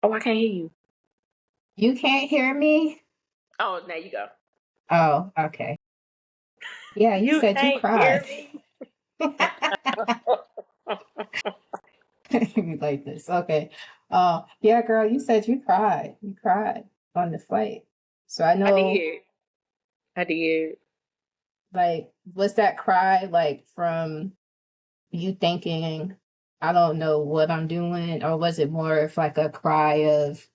Oh, I can't hear you. You can't hear me? Oh, there you go. Oh, okay. Yeah, you You said you can't hear cried. me. Like this. Okay. Yeah, girl, you said you cried. You cried on the flight. So I I know, did. I did. like, was that cry like from you thinking, I don't know what I'm doing, or was it more of like a cry of,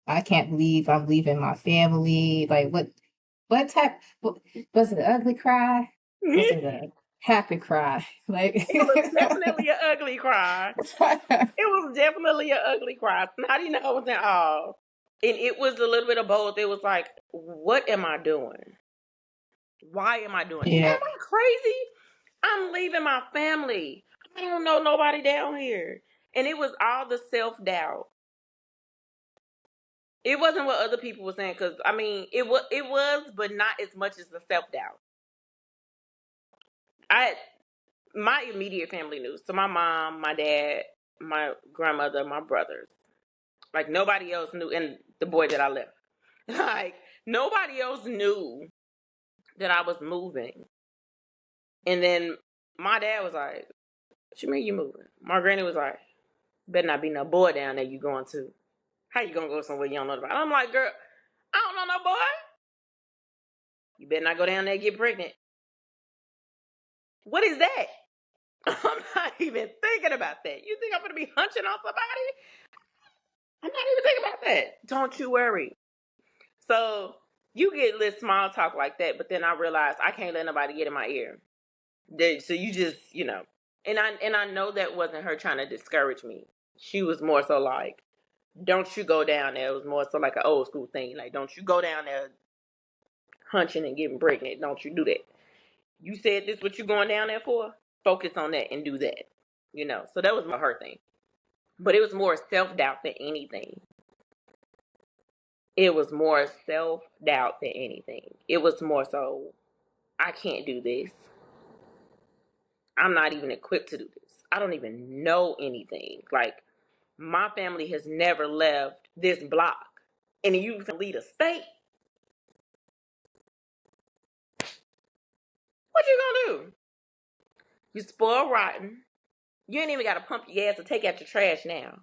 I can't believe I'm leaving my family? Like, what type? Was it an ugly cry? Was it a happy cry? Like, It was definitely an ugly cry. It was definitely an ugly cry. How do you know I was in awe? And it was a little bit of both. It was like, what am I doing? Why am I doing it? yeah, Am I crazy? I'm leaving my family. I don't know nobody down here. And it was all the self-doubt. It wasn't what other people were saying, because I mean, it was, but not as much as the self-doubt. My immediate family knew. So my mom, my dad, my grandmother, my brothers. Like nobody else knew, and the boy that I left. Like nobody else knew that I was moving. And then my dad was like, "What you mean you moving?" My granny was like, "Better not be no boy down there you going to. How you gonna go somewhere you don't know about?" I'm like, "Girl, I don't know no boy. You better not go down there and get pregnant." What is that? I'm not even thinking about that. You think I'm gonna be hunching on somebody? I'm not even thinking about that. Don't you worry. So you get little small talk like that, but then I realized I can't let nobody get in my ear. So you just, and I know that wasn't her trying to discourage me. She was more so like, "Don't you go down there." It was more so like an old school thing, like, "Don't you go down there hunching and getting pregnant. Don't you do that. You said this what you going down there for? Focus on that and do that." So that was her thing. But it was more self doubt than anything. It was more self doubt than anything. It was more so, I can't do this. I'm not even equipped to do this. I don't even know anything. Like, my family has never left this block. And you can lead a state. What you gonna do? You spoil rotten. You ain't even got to pump your gas to take out your trash now.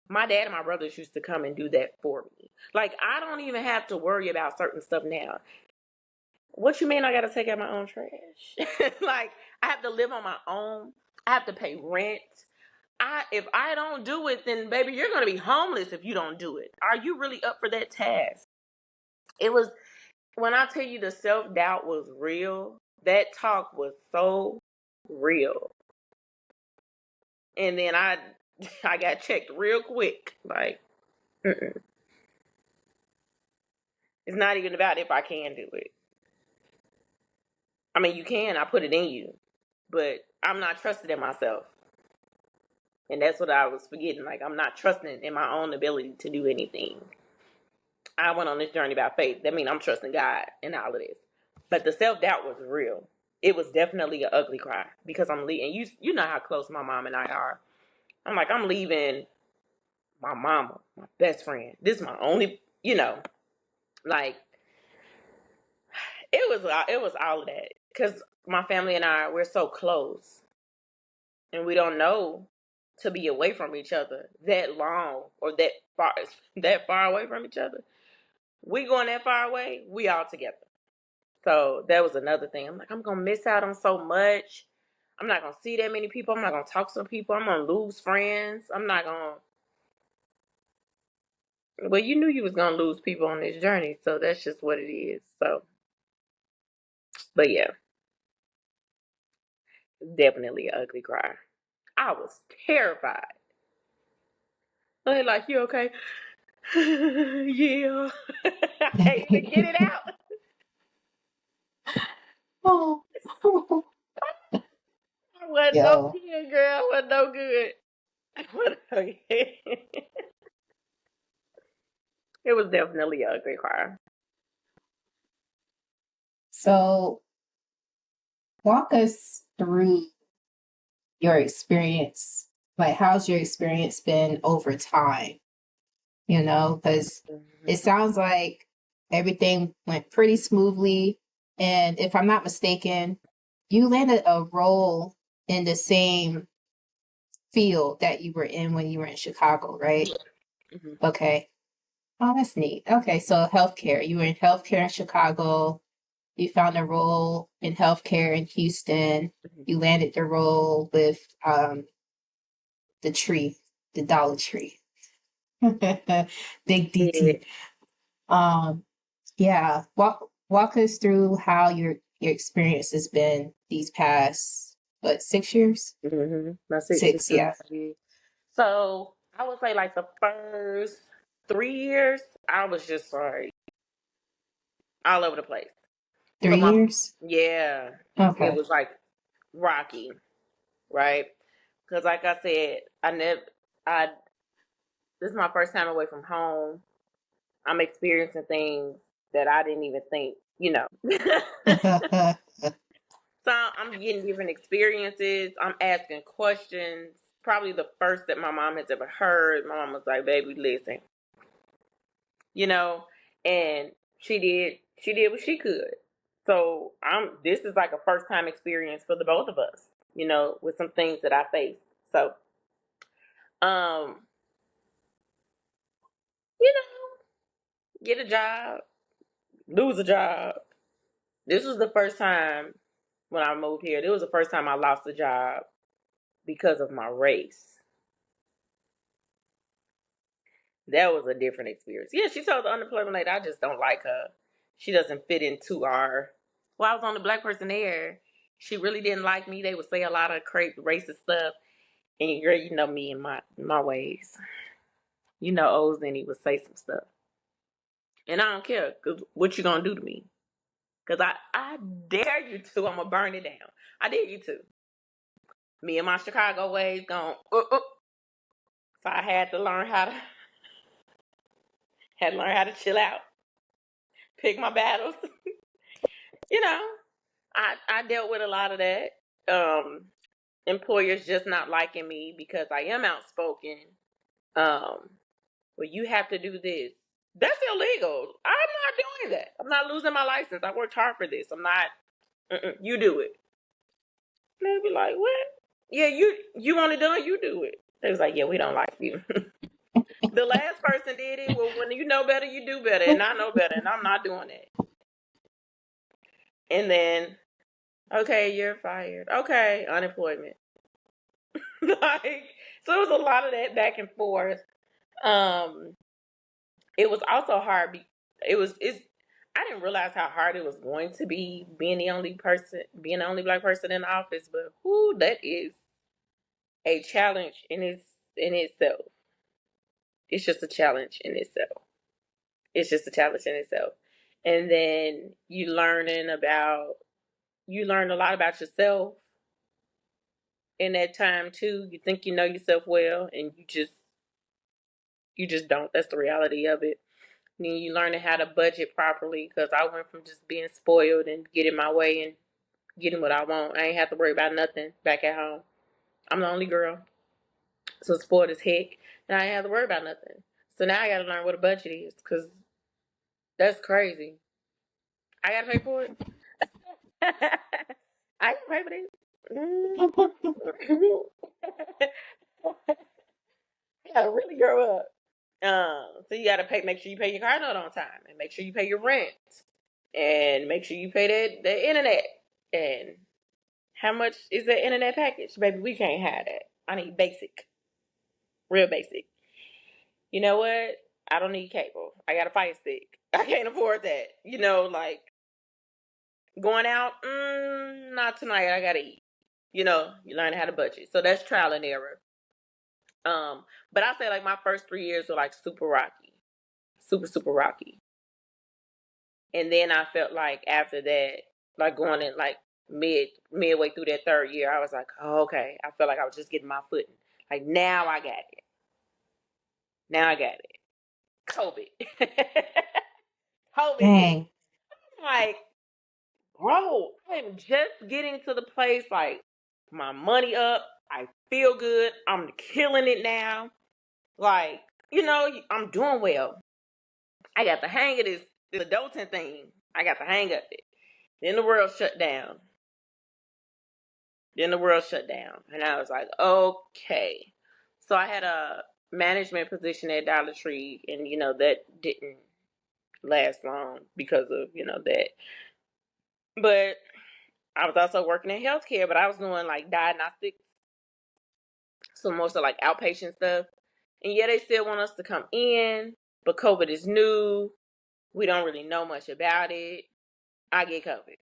My dad and my brothers used to come and do that for me. Like, I don't even have to worry about certain stuff now. What you mean I got to take out my own trash? Like, I have to live on my own. I have to pay rent. If I don't do it, then baby, you're gonna be homeless if you don't do it. Are you really up for that task? It was, when I tell you the self doubt was real. That talk was so real. And then I got checked real quick. Like, mm-mm. It's not even about if I can do it. I mean, you can. I put it in you, but I'm not trusted in myself. And that's what I was forgetting. Like, I'm not trusting in my own ability to do anything. I went on this journey about faith. That means I'm trusting God in all of this. But the self doubt was real. It was definitely an ugly cry because I'm leaving. You know how close my mom and I are. I'm like, I'm leaving my mama, my best friend. This is my only, like, it was all of that because my family and we're so close, and we don't know to be away from each other that long or that far away from each other. We going that far away, we all together. So that was another thing. I'm like, I'm gonna miss out on so much. I'm not gonna see that many people. I'm not gonna talk to some people. I'm gonna lose friends. I'm not gonna. Well, you knew you was gonna lose people on this journey, so that's just what it is. So, but yeah, definitely an ugly cry. I was terrified. They're like, you okay? Yeah. I can't even get it out. Oh, I wasn't no yo. kid, girl. I wasn't no good. It was definitely an ugly cry. So walk us through your experience. Like, how's your experience been over time? You know, because it sounds like everything went pretty smoothly. And if I'm not mistaken, you landed a role in the same field that you were in when you were in Chicago, right? Mm-hmm. Okay. Oh, that's neat. Okay, so healthcare. You were in healthcare in Chicago. You found a role in healthcare in Houston. You landed the role with the tree, the Dollar Tree. Big Yeah. DT. Um, yeah. Walk us through how your experience has been these past, what, 6 years? Mm-hmm. My six 6, and yeah. 5 years. So I would say like the first 3 years, I was just like all over the place. So 3 years? yeah, it Okay. was like rocky, right? Because like I said, I this is my first time away from home. I'm experiencing things that I didn't even think. So I'm getting different experiences. I'm asking questions. Probably the first that my mom has ever heard. My mom was like, "Baby, listen," you know, and she did what she could. So this is like a first time experience for the both of us, with some things that I faced. So, um, you get a job, lose a job. This was the first time when I moved here. This was the first time I lost a job because of my race. That was a different experience. Yeah, she told the unemployment lady, I just don't like her. She doesn't fit into our. Well, I was on the black person there. She really didn't like me. They would say a lot of crazy racist stuff. And girl, you know me and my ways. Old Zennie would say some stuff. And I don't care, because what you going to do to me? Because I dare you to. I'm going to burn it down. I dare you to. Me and my Chicago ways gone. So I had to chill out, pick my battles. you know, I dealt with a lot of that. Employers just not liking me because I am outspoken. Um, well, you have to do this. That's illegal. I'm not doing that. I'm not losing my license. I worked hard for this. I'm not. You do it. And they'd be like, what? Yeah, you want it done? You do it. They was like, yeah, we don't like you. The last person did it. Well, when you know better, you do better, and I know better, and I'm not doing it. And then, okay, you're fired. Okay, unemployment. So it was a lot of that back and forth. Um, it was also hard. It's. I didn't realize how hard it was going to be being the only black person in the office. But that is a challenge in itself. It's just a challenge in itself. It's just a challenge in itself. And then you learn a lot about yourself in that time too. You think you know yourself well, and you just don't. That's the reality of it. And then you learning how to budget properly, because I went from just being spoiled and getting my way and getting what I want. I ain't have to worry about nothing back at home. I'm the only girl, so spoiled as heck, and I ain't have to worry about nothing. So now I got to learn what a budget is, because that's crazy. I got to pay for it. I got to pay for this. You gotta really grow up. So you gotta make sure you pay your car note on time, and make sure you pay your rent. and make sure you pay the internet. And how much is that internet package? Baby, we can't have that. I need basic. Real basic. You know what? I don't need cable. I got a Fire Stick. I can't afford that. Like going out, not tonight. I gotta eat. You learn how to budget. So that's trial and error. But I say like my first 3 years were like super rocky, super super rocky, and then I felt like after that, like going in like midway through that third year, I was like, oh, okay. I felt like I was just getting my footing. Like now I got it. Now I got it. COVID. COVID hit. Dang. Like, bro, I'm just getting to the place like my money up. I feel good. I'm killing it now. Like, I'm doing well. I got the hang of this adulting thing. I got the hang of it. Then the world shut down. And I was like, okay. So I had a management position at Dollar Tree, and that didn't last long because of that. But I was also working in healthcare, but I was doing like diagnostics, so most of like outpatient stuff. And yeah, they still want us to come in, but COVID is new. We don't really know much about it. I get COVID.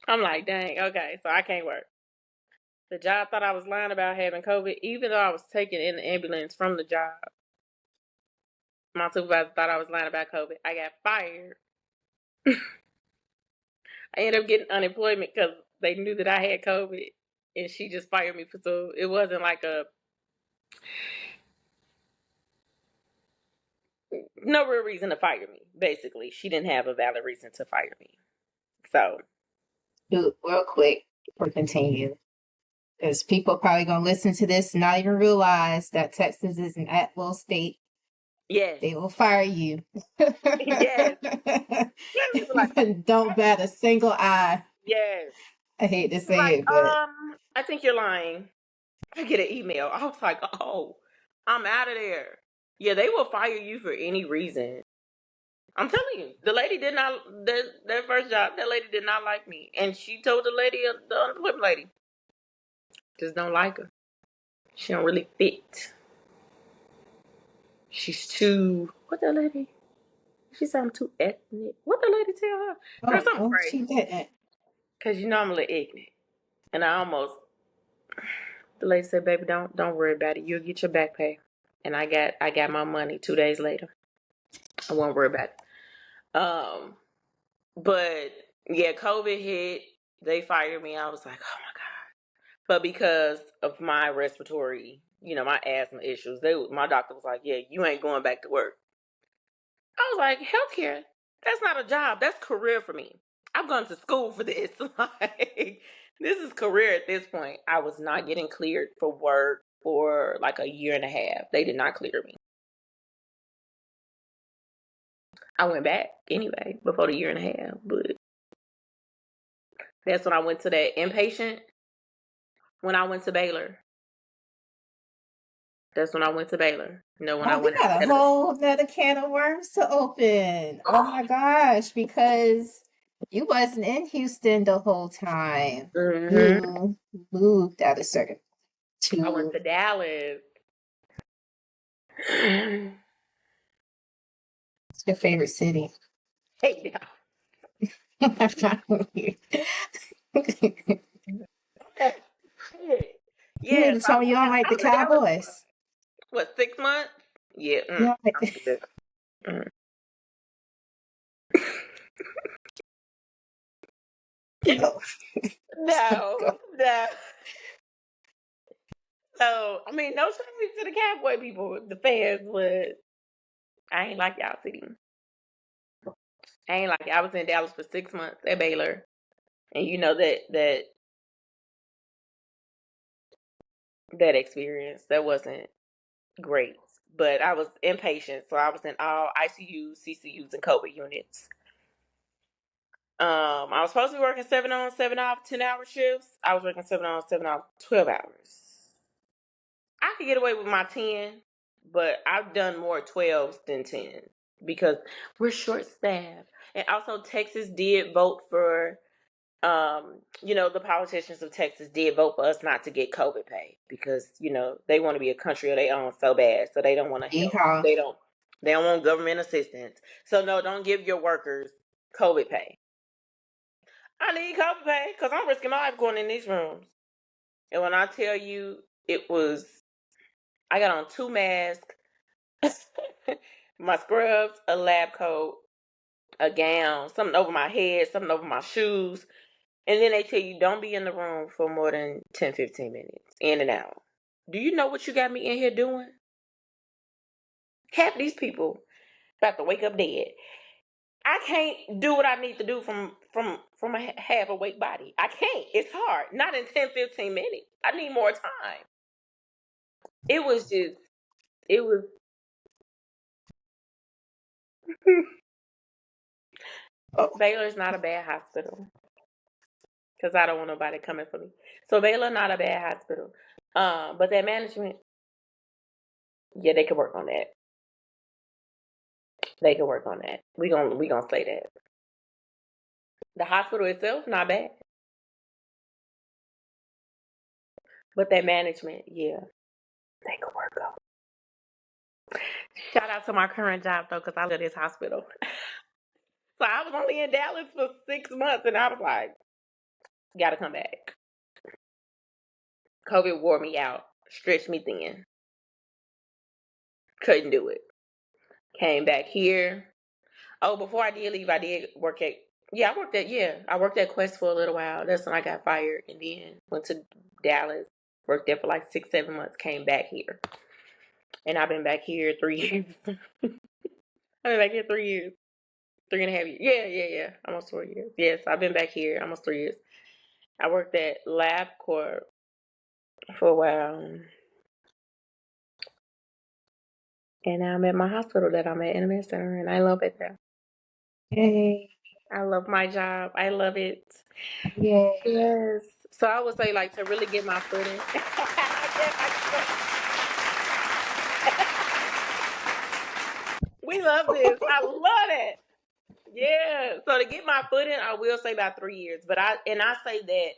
I'm like, dang, okay, so I can't work. The job thought I was lying about having COVID, even though I was taken in the ambulance from the job. My supervisor thought I was lying about COVID. I got fired. I ended up getting unemployment because they knew that I had COVID, and she just fired me so it wasn't like no real reason to fire me. Basically, she didn't have a valid reason to fire me. So, Dude, real quick before we continue, because people are probably going to listen to this and not even realize that Texas is an at-will state. yes, They will fire you. yes. Like, Don't bat a single eye. yes. I hate to say Like, it, but I think you're lying. I get an email. I was like, oh, I'm out of there. Yeah, they will fire you for any reason. I'm telling you, the lady did not, that first job, that lady did not like me. And she told the lady, the unemployment lady, just don't like her. She don't really fit. She's too, what that lady? She said I'm too ethnic. What the lady tell her? Girl, oh something no, she crazy. didn't. Because I'm a little ignorant. And I almost, the lady said, baby, don't worry about it. You'll get your back pay. And I got my money 2 days later. I won't worry about it. But yeah, COVID hit. They fired me. I was like, oh my God. But because of my respiratory, my asthma issues, my doctor was like, yeah, you ain't going back to work. I was like, healthcare, that's not a job. That's career for me. I've gone to school for this. Like, this is career at this point. I was not getting cleared for work for like a year and a half. They did not clear me. I went back anyway before the year and a half, but that's when I went to that inpatient. When I went to Baylor, that's when I went to Baylor. When I Oh, we went got a out. whole another can of worms to open. Oh my gosh, because you wasn't in Houston the whole time. Mm-hmm. You moved out of certain I went to to Dallas. Hey, your favorite city. yeah. You mean Yes, to tell me you don't like I the was in Dallas Cowboys? for what, 6 months? Yeah, You don't I'm like good. Mm. no. No, no. So I mean, no shade to the Cowboy people, the fans, but I ain't like y'all city. I ain't like it. I was in Dallas for 6 months at Baylor, and that experience that wasn't great. But I was inpatient, so I was in all ICUs, CCUs, and COVID units. I was supposed to be working 7 on, 7 off, 10-hour shifts. I was working 7 on, 7 off, 12 hours. I could get away with my 10, but I've done more 12s than 10. because we're short staffed. And also Texas did vote for the politicians of Texas did vote for us not to get COVID pay because, they want to be a country of their own so bad. So they don't want to help. Yeehaw. They don't want government assistance. So no, don't give your workers COVID pay. I need COVID pay because I'm risking my life going in these rooms. And when I tell you I got on 2 masks, my scrubs, a lab coat, a gown, something over my head, something over my shoes. And then they tell you don't be in the room for more than 10, 15 minutes, in and out. Do you know what you got me in here doing? Half these people about to wake up dead. I can't do what I need to do from a half awake body. I can't. It's hard. Not in 10, 15 minutes. I need more time. It was just, it was. Baylor's not a bad hospital because I don't want nobody coming for me. So Baylor not a bad hospital. But that management, yeah, they could work on that. They can work on that. We gonna say that. The hospital itself, not bad. But that management, yeah, they could work on. Shout out to my current job though, because I love this hospital. So I was only in Dallas for 6 months and I was like, gotta come back. COVID wore me out, stretched me thin. Couldn't do it. Came back here. Oh, before I did leave, I did work at I worked at Quest for a little while. That's when I got fired and then went to Dallas, worked there for like 6, 7 months, came back here. And I've been back here 3 years. I've been back here 3 years. 3.5 years. Yeah. Almost 4 years. Yes, I've been back here almost 3 years. I worked at LabCorp for a while. And now I'm at my hospital that I'm at in a med center and I love it there. Yay. I love my job. I love it. Yay. Yes. So I would say like to really get my foot in. We love this. I love it. Yeah. So to get my foot in, I will say about 3 years. But I say that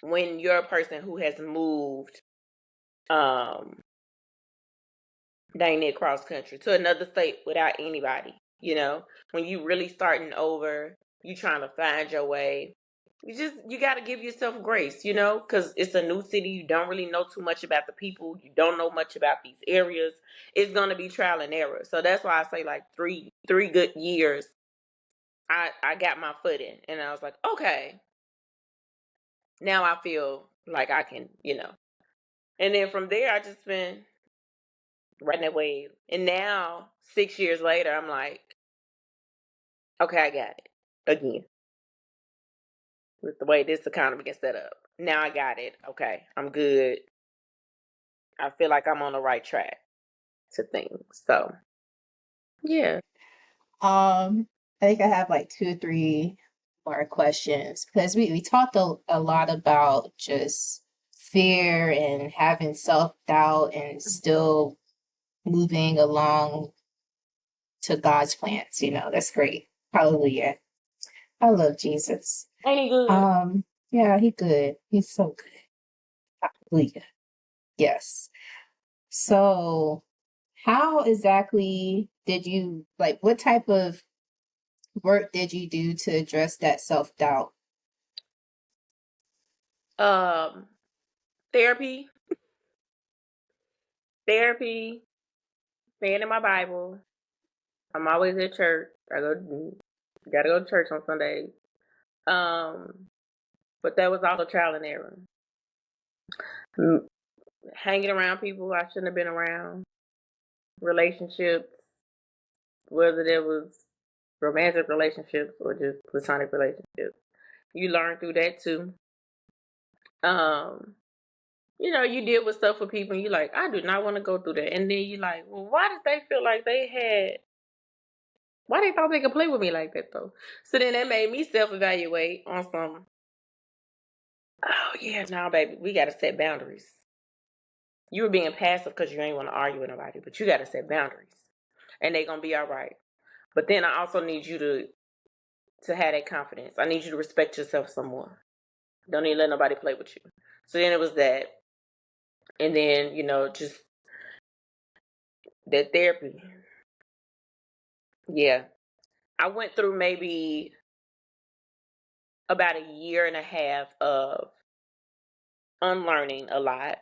when you're a person who has moved dang near cross country to another state without anybody, when you really starting over, you trying to find your way. You got to give yourself grace, because it's a new city. You don't really know too much about the people. You don't know much about these areas. It's going to be trial and error. So that's why I say like three good years. I got my foot in and I was like, okay, now I feel like I can, and then from there, I just been riding that wave. And now 6 years later, I'm like, okay, I got it again with the way this economy gets set up. Now I got it. Okay, I'm good. I feel like I'm on the right track to things. So, yeah. I think I have like 2 or 3 more questions because we talked a lot about just fear and having self-doubt and still moving along to God's plans. That's great. Hallelujah. I love Jesus. Ain't he good? Yeah, he good. He's so good. Hallelujah. Yes. So how exactly did you what type of work did you do to address that self-doubt? Um, therapy, staying in my Bible. I'm always at church. Gotta go to church on Sundays. But that was also trial and error. Hanging around people I shouldn't have been around. Relationships, whether there was romantic relationships or just platonic relationships. You learn through that too. You deal with stuff with people and you're like, I do not want to go through that. And then you're like, well, why did they feel like why they thought they could play with me like that though? So then that made me self-evaluate on some, oh yeah, now baby, we got to set boundaries. You were being passive because you ain't want to argue with nobody, but you got to set boundaries. and they're gonna be all right. But then I also need you to have that confidence. I need you to respect yourself some more. Don't even let nobody play with you. So then it was that. And then, just that therapy. Yeah. I went through maybe about a year and a half of unlearning a lot.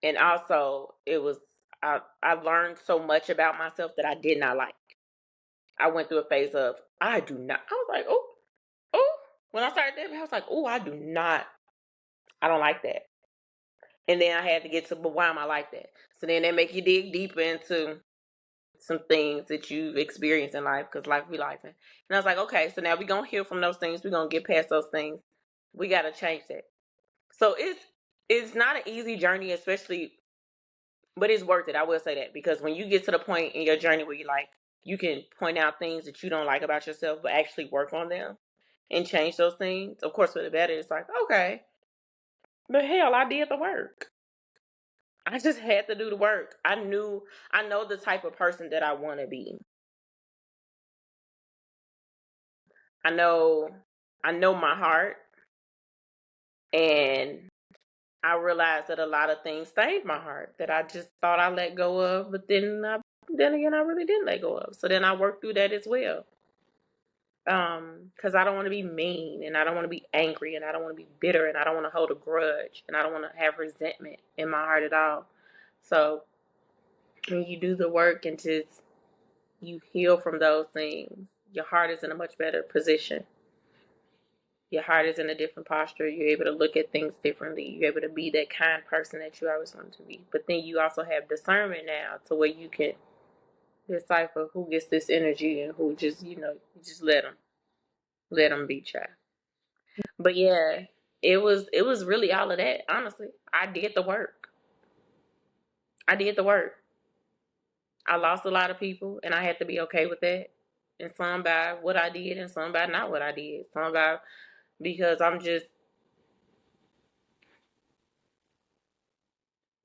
And also I learned so much about myself that I did not like. I went through a phase of I do not. I was like, oh. When I started therapy, I was like, oh, I don't like that. And then I had to get to, but why am I like that? So then they make you dig deeper into some things that you've experienced in life, because life be life. And I was like, okay, so now we're going to heal from those things. We're going to get past those things. We got to change that. So it's not an easy journey, especially, but it's worth it. I will say that, because when you get to the point in your journey where you can point out things that you don't like about yourself, but actually work on them and change those things. Of course, for the better, it's like, okay, but hell, I did the work. I just had to do the work. I know the type of person that I want to be. I know my heart, and I realized that a lot of things stained my heart that I just thought I let go of, but then again, I really didn't let go of. So then I worked through that as well. Because I don't want to be mean, and I don't want to be angry, and I don't want to be bitter, and I don't want to hold a grudge, and I don't want to have resentment in my heart at all. So when you do the work and just you heal from those things, your heart is in a much better position. Your heart is in a different posture. You're able to look at things differently. You're able to be that kind person that you always wanted to be. But then you also have discernment now, to where you can decipher who gets this energy and who just, you just let them be, child. But yeah, it was really all of that. Honestly, I did the work. I did the work. I lost a lot of people, and I had to be okay with that. And some by what I did, and some by not what I did. Some by because I'm just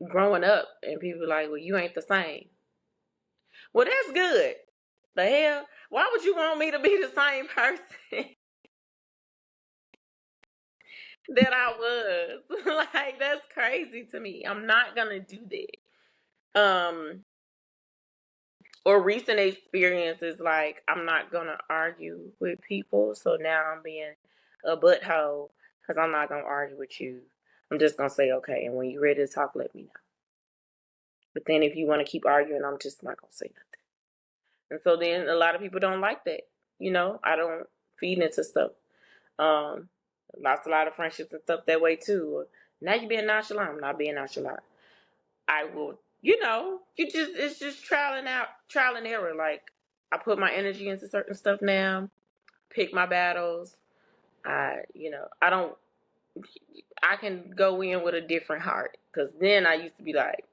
growing up, and people like, well, you ain't the same. Well, that's good. The hell? Why would you want me to be the same person that I was? Like, that's crazy to me. I'm not gonna do that. Or recent experiences, like, I'm not gonna argue with people. So now I'm being a butthole because I'm not gonna argue with you. I'm just gonna say okay, and when you're ready to talk, let me know. But then if you want to keep arguing, I'm just not gonna say nothing. And so then a lot of people don't like that. I don't feed into stuff. Lost a lot of friendships and stuff that way too. Now you're being nonchalant. I'm not being nonchalant. I will, it's just trial and error. Like, I put my energy into certain stuff now, pick my battles. I don't, I can go in with a different heart. Cause then I used to be like,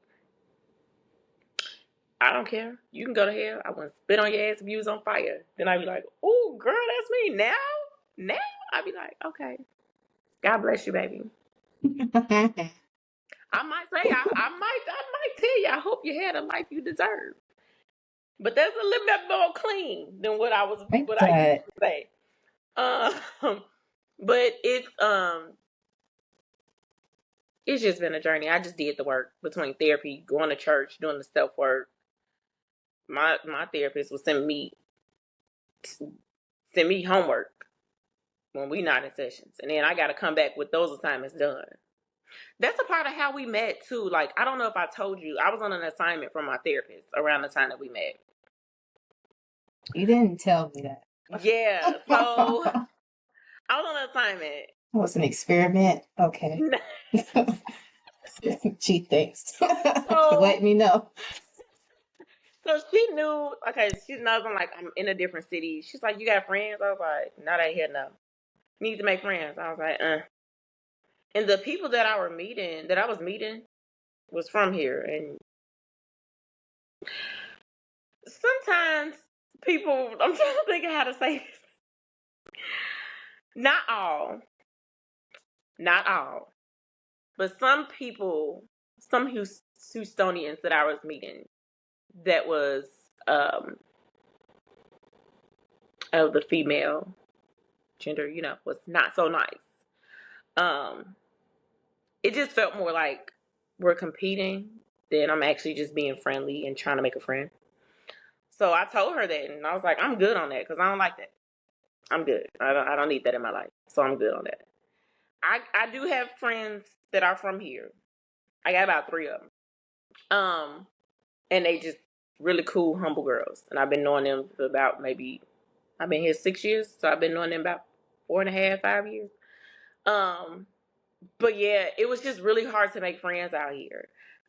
I don't care. You can go to hell. I wouldn't spit on your ass if you was on fire. Then I'd be like, oh, girl, that's me. Now, I'd be like, okay, God bless you, baby. I might say, I might tell you, I hope you had a life you deserve. But that's a little bit more clean than what Like I used that. to say. But it's just been a journey. I just did the work between therapy, going to church, doing the self work. My therapist would send me homework when we not in sessions, and then I got to come back with those assignments done. That's a part of how we met too. Like, I don't know if I told you, I was on an assignment from my therapist around the time that we met. You didn't tell me that. Yeah, so I was on an assignment. It was an experiment. Okay. Gee, thanks for So letting me know. she knew. Okay, she knows I'm in a different city. She's like, "You got friends?" I was like, "Not out here, no. Need to make friends." I was like. And the people that I was meeting, was from here. And sometimes people, I'm trying to think of how to say this. Not all, not all, but some people, some Houstonians that I was meeting, that was of the female gender, was not so nice. It just felt more like we're competing than I'm actually just being friendly and trying to make a friend. So I told her that, and I was like, I'm good on that because I don't like that. I'm good. I don't need that in my life, so I'm good on that. I do have friends that are from here. I got about 3 of them. And they just really cool, humble girls, and I've been knowing them for about I've been here 6 years, so I've been knowing them about 4.5, 5 years. But yeah, it was just really hard to make friends out here.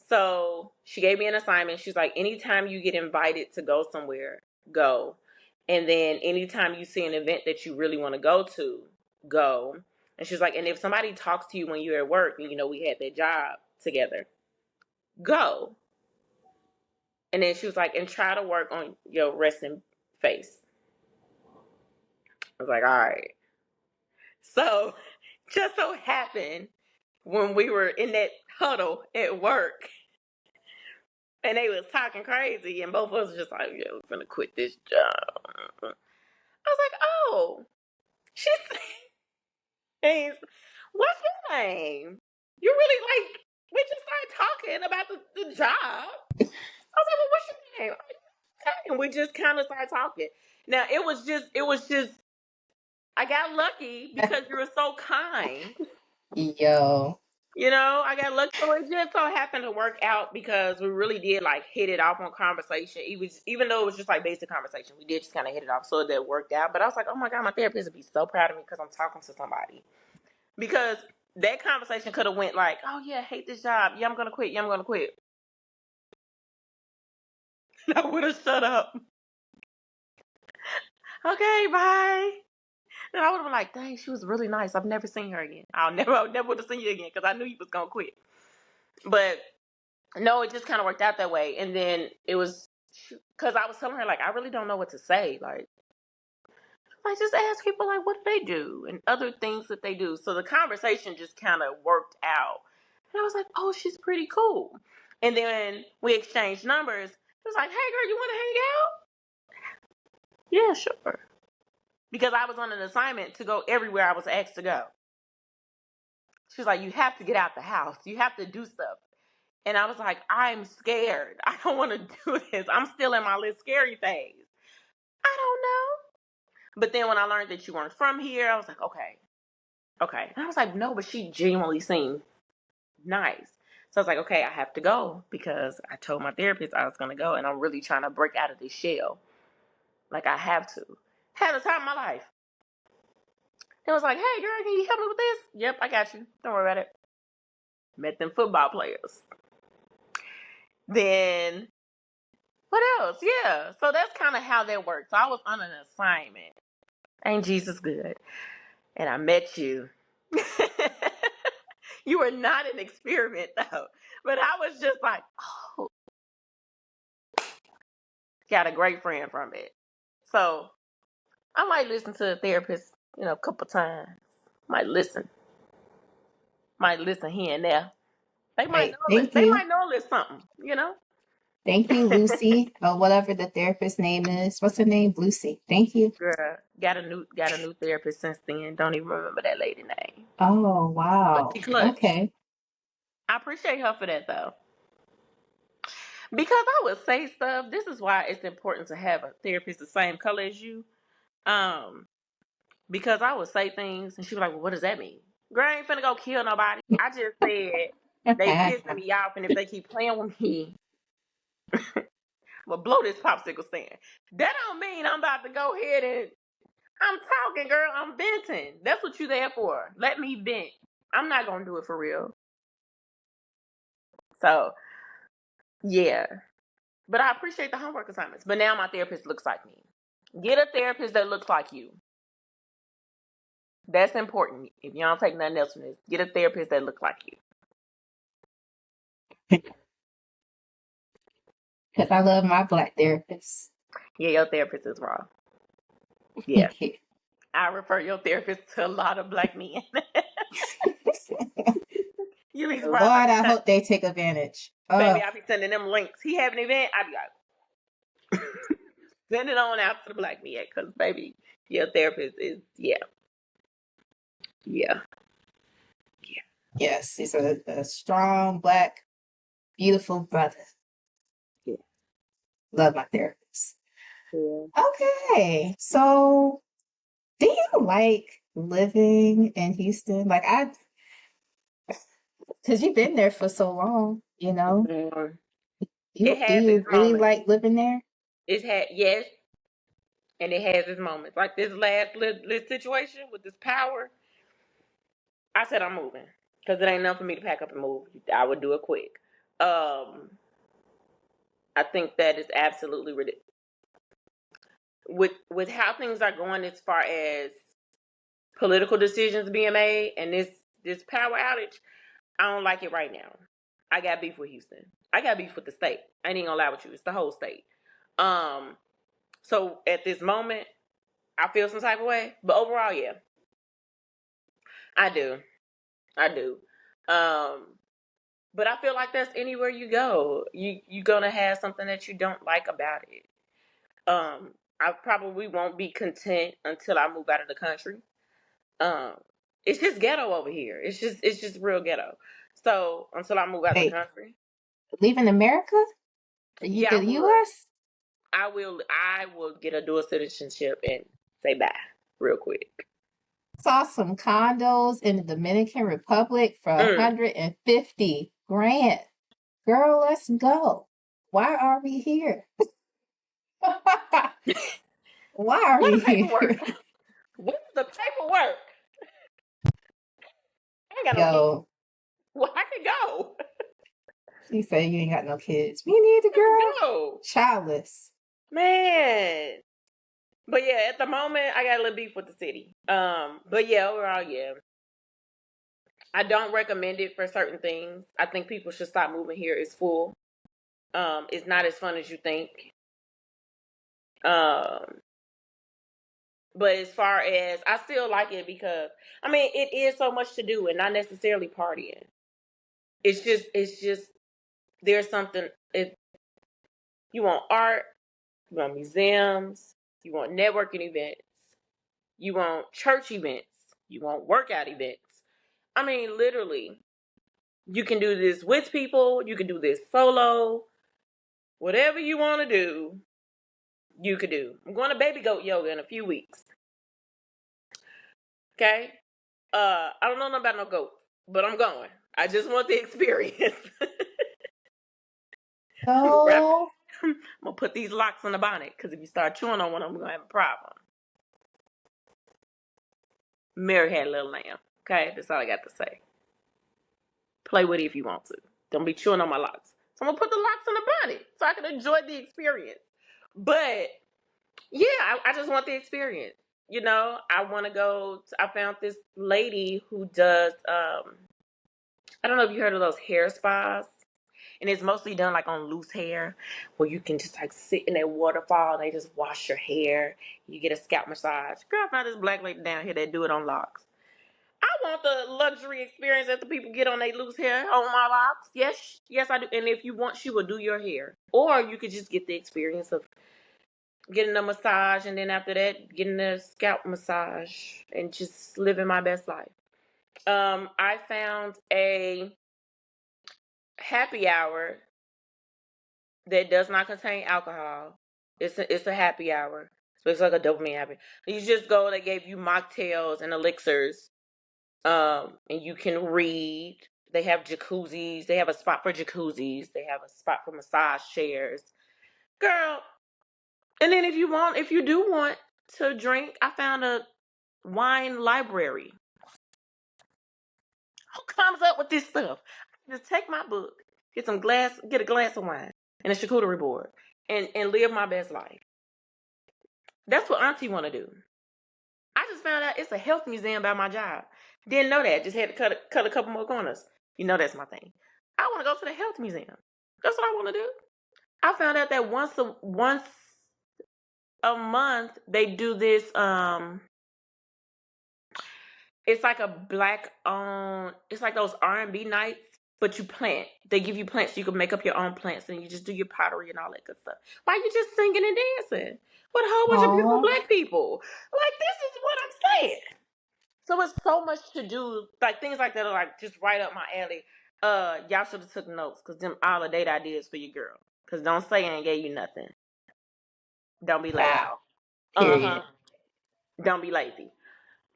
So she gave me an assignment. She's like, anytime you get invited to go somewhere, go. And then anytime you see an event that you really want to go to, go. And she's like, and if somebody talks to you when you're at work, and we had that job together, go. And then she was like, and try to work on your resting face. I was like, all right. So just so happened when we were in that huddle at work and they was talking crazy and both of us was just like, yeah, we're gonna quit this job. I was like, oh, she's what's your name? You really we just started talking about the job. I was like, well, what's your name? Okay. And we just kind of started talking. Now it was just I got lucky because you were so kind. Yo. I got lucky. So it just so happened to work out because we really did hit it off on conversation. Even though it was just basic conversation, we did just kind of hit it off. So that worked out. But I was like, oh my God, my therapist would be so proud of me because I'm talking to somebody. Because that conversation could have went oh yeah, I hate this job. Yeah, I'm going to quit. Yeah, I'm going to quit. I would have shut up. Okay, bye. And I would have been like, dang, she was really nice. I've never seen her again. I never would have seen you again because I knew you was going to quit. But no, it just kind of worked out that way. And then it was because I was telling her, I really don't know what to say. I just ask people, what do they do? And other things that they do. So the conversation just kind of worked out. And I was like, oh, she's pretty cool. And then we exchanged numbers. It was like, hey, girl, you want to hang out? Yeah, sure. Because I was on an assignment to go everywhere I was asked to go. She's like, you have to get out the house. You have to do stuff. And I was like, I'm scared. I don't want to do this. I'm still in my little scary phase. I don't know. But then when I learned that you weren't from here, I was like, okay. And I was like, no, but she genuinely seemed nice. So I was like, okay, I have to go because I told my therapist I was going to go. And I'm really trying to break out of this shell. I have to. Had the time of my life. It was like, hey, girl, can you help me with this? Yep, I got you. Don't worry about it. Met them football players. Then, what else? Yeah. So that's kind of how that worked. So I was on an assignment. Ain't Jesus good? And I met you. You were not an experiment, though. But I was just like, oh. Got a great friend from it. So I might listen to a therapist, a couple times. Might listen here and there. They might Right. know Thank they you. might know a little something, Thank you, Lucy, or whatever the therapist name is. What's her name? Lucy. Thank you. Girl, got a new therapist since then. Don't even remember that lady name. Oh, But wow. she clutch. Okay. I appreciate her for that though. Because I would say stuff. This is why it's important to have a therapist the same color as you. Because I would say things and she'd be like, well, what does that mean? Girl, I ain't finna go kill nobody. I just said they pissing me off, and if they keep playing with me, well, blow this popsicle stand. That don't mean I'm about to go ahead and I'm talking, girl. I'm venting. That's what you there for. Let me vent. I'm not gonna do it for real. So yeah. But I appreciate the homework assignments. But now my therapist looks like me. Get a therapist that looks like you. That's important. If you don't take nothing else from this, get a therapist that looks like you. Because I love my Black therapist. Yeah, your therapist is wrong. Yeah. I refer your therapist to a lot of Black men. You be surprised. Lord, I hope they take advantage. Baby, I be sending them links. He have an event, I be like, Send it on out to the black man, because baby, your therapist is yeah. Yes, he's a strong, black, beautiful brother. Yeah. Love my therapist. Yeah. Okay, so do you like living in Houston? Like because you've been there for so long, you know. Mm. It Do has its you really moments. like living there? It's had yes, and it has its moments. Like this last little situation with this power, I said I'm moving because it ain't enough for me to pack up and move. I would do it quick. I think that is absolutely ridiculous. With how things are going as far as political decisions being made and this power outage, I don't like it right now. I got beef with Houston. I got beef with the state. I ain't even gonna lie with you. It's the whole state. So at this moment, I feel some type of way. But overall, yeah, I do. I do. Um, but I feel like that's anywhere you go. You're gonna have something that you don't like about it. I probably won't be content until I move out of the country. Um, it's just ghetto over here. It's just real ghetto. So until I move out of the Wait, country, leaving America? yeah, The I would. U.S.? I will get a dual citizenship and say bye real quick. Saw some condos in the Dominican Republic for Mm. 150 grand. Girl, let's go. Why are we here? Why are What we the paperwork? here? What's the paperwork? I ain't got no kids. Yo, Well, I can go. she said you ain't got no kids. Me neither, I can girl. go. Childless. Man. But yeah, at the moment I got a little beef with the city. But yeah, overall, yeah. I don't recommend it for certain things. I think people should stop moving here. It's full. It's not as fun as you think. Um, but as far as I still like it because I mean it is so much to do and not necessarily partying. It's just there's something it you want art, you want museums, you want networking events, you want church events, you want workout events. I mean literally you can do this with people, you can do this solo, whatever you want to do, you could do. I'm going to baby goat yoga in a few weeks. Okay? I don't know nothing about no goat, but I'm going. I just want the experience. So, I'm gonna put these locks on the bonnet because if you start chewing on one, I'm gonna have a problem. Mary had a little lamb. Okay, that's all I got to say. Play with it if you want to. Don't be chewing on my locks. So I'm gonna put the locks on the bonnet so I can enjoy the experience. But yeah, I just want the experience. You know, I want to go. I found this lady who does. I don't know if you heard of those hair spas. And it's mostly done like on loose hair where you can just like sit in that waterfall and they just wash your hair. You get a scalp massage. Girl, I found this black lady down here that do it on locks. I want the luxury experience that the people get on their loose hair on my locks. Yes, I do. And if you want, she will do your hair. Or you could just get the experience of getting a massage and then after that, getting a scalp massage and just living my best life. I found a happy hour that does not contain alcohol. It's a happy hour. So it's like a dopamine happy. You just go. They gave you mocktails and elixirs, and you can read. They have jacuzzis. They have a spot for jacuzzis. They have a spot for massage chairs, girl. And then if you do want to drink, I found a wine library. Who comes up with this stuff? Just take my book, get a glass of wine, and a charcuterie board, and live my best life. That's what Auntie want to do. I just found out it's a health museum by my job. Didn't know that. Just had to cut a couple more corners. You know that's my thing. I want to go to the health museum. That's what I want to do. I found out that once a month they do this. It's like a black owned. It's like those R&B nights. but you plant. They give you plants so you can make up your own plants, and you just do your pottery and all that good stuff. Why you just singing and dancing with a whole bunch of beautiful Oh, black people? Like, this is what I'm saying. So it's so much to do, like things like that are like just right up my alley. Y'all should have took notes because them all the date ideas for your girl. Cause don't say I ain't gave you nothing. Don't be lazy. wow. Uh-huh. Period. Don't be lazy.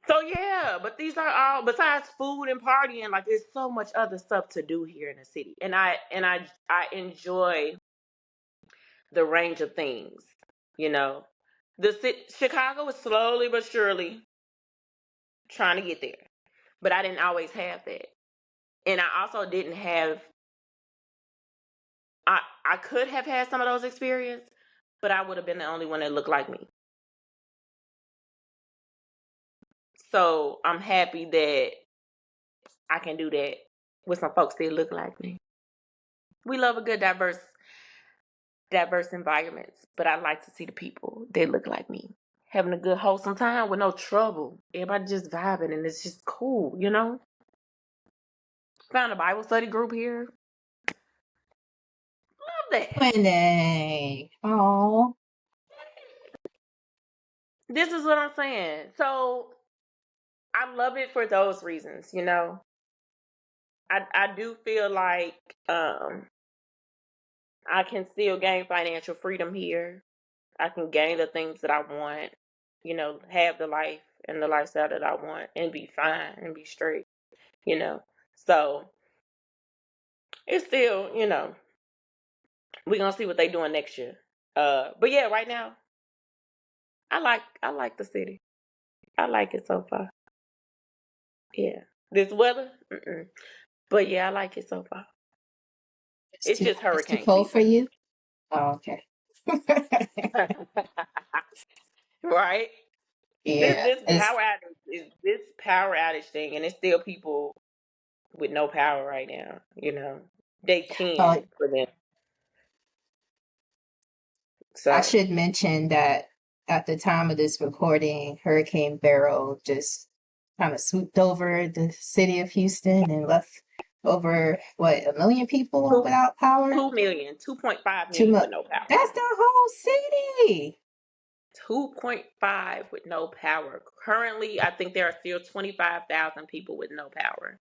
So yeah, but these are all besides food and partying, like there's so much other stuff to do here in the city. And I enjoy the range of things, you know. Chicago is slowly but surely trying to get there. But I didn't always have that. And I also didn't have I could have had some of those experiences, but I would have been the only one that looked like me. So I'm happy that I can do that with some folks that look like me. We love a good diverse environments, but I like to see the people that look like me having a good wholesome time with no trouble. Everybody just vibing and it's just cool, you know? Found a Bible study group here. Love that. Winning. Oh, This is what I'm saying. So I love it for those reasons, you know. I do feel like I can still gain financial freedom here. I can gain the things that I want, you know, have the life and the lifestyle that I want and be fine and be straight, you know. So it's still, you know, we're gonna see what they doing next year. But yeah, right now, I like the city. I like it so far. Yeah. This weather, mm-mm. But yeah, I like it so far. It's just it's too hurricane cold for season. you? Oh, okay. Right? This Yeah, this it's power outage is this power outage thing, and it's still people with no power right now. You know, day oh, 10 for them. I So should mention that at the time of this recording, Hurricane Beryl just kind of swooped over the city of Houston and left over what, 1 million people two without power? 2 million, 2.5 Too million much. with no power. That's the whole city. 2.5 with no power. Currently, I think there are still 25,000 people with no power.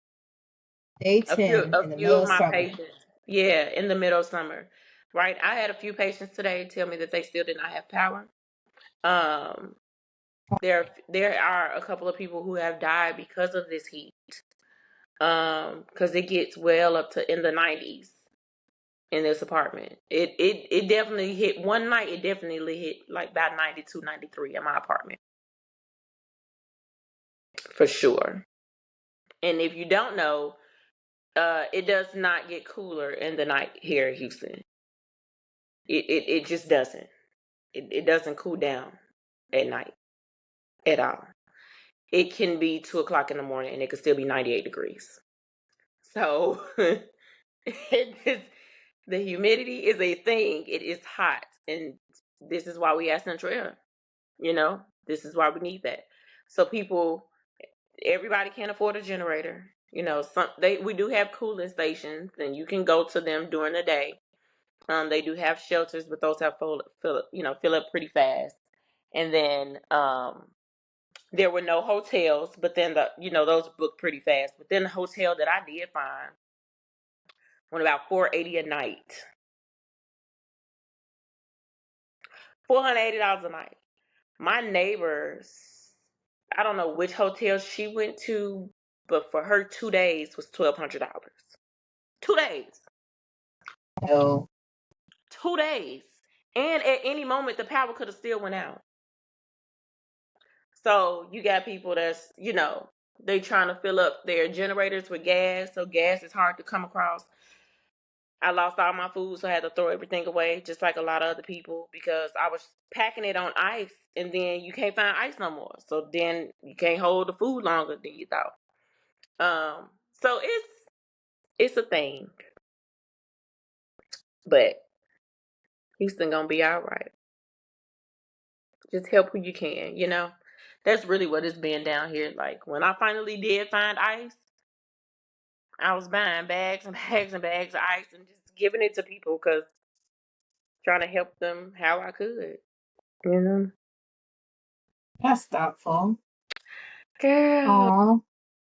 Day A few, 10 a in the few middle of of my summer. patients, yeah, in the middle of summer, right? I had a few patients today tell me that they still did not have power. Um, there are a couple of people who have died because of this heat. Because it gets well up to in the 90s in this apartment. It definitely hit one night. It definitely hit like about 92, 93 in my apartment for sure. And if you don't know, it does not get cooler in the night here in Houston. It just doesn't. It doesn't cool down at night at all. It can be 2 o'clock in the morning and it could still be 98 degrees. So it is, the humidity is a thing. It is hot. And this is why we have central air. You know, this is why we need that. So everybody can't afford a generator. You know, we do have cooling stations and you can go to them during the day. They do have shelters, but those have fill up pretty fast. And then there were no hotels, but then those booked pretty fast. But then the hotel that I did find went about $480 a night. $480 a night. My neighbors, I don't know which hotel she went to, but for her 2 days was $1,200. 2 days. No. 2 days. And at any moment the power could have still went out. So you got people that's, they trying to fill up their generators with gas, so gas is hard to come across. I lost all my food, so I had to throw everything away, just like a lot of other people, because I was packing it on ice, and then you can't find ice no more. So then you can't hold the food longer than you thought. So it's a thing, but Houston gonna be all right. Just help who you can, you know. That's really what it's been down here. Like when I finally did find ice, I was buying bags and bags and bags of ice and just giving it to people because trying to help them how I could. You know, That's thoughtful. girl, Aw.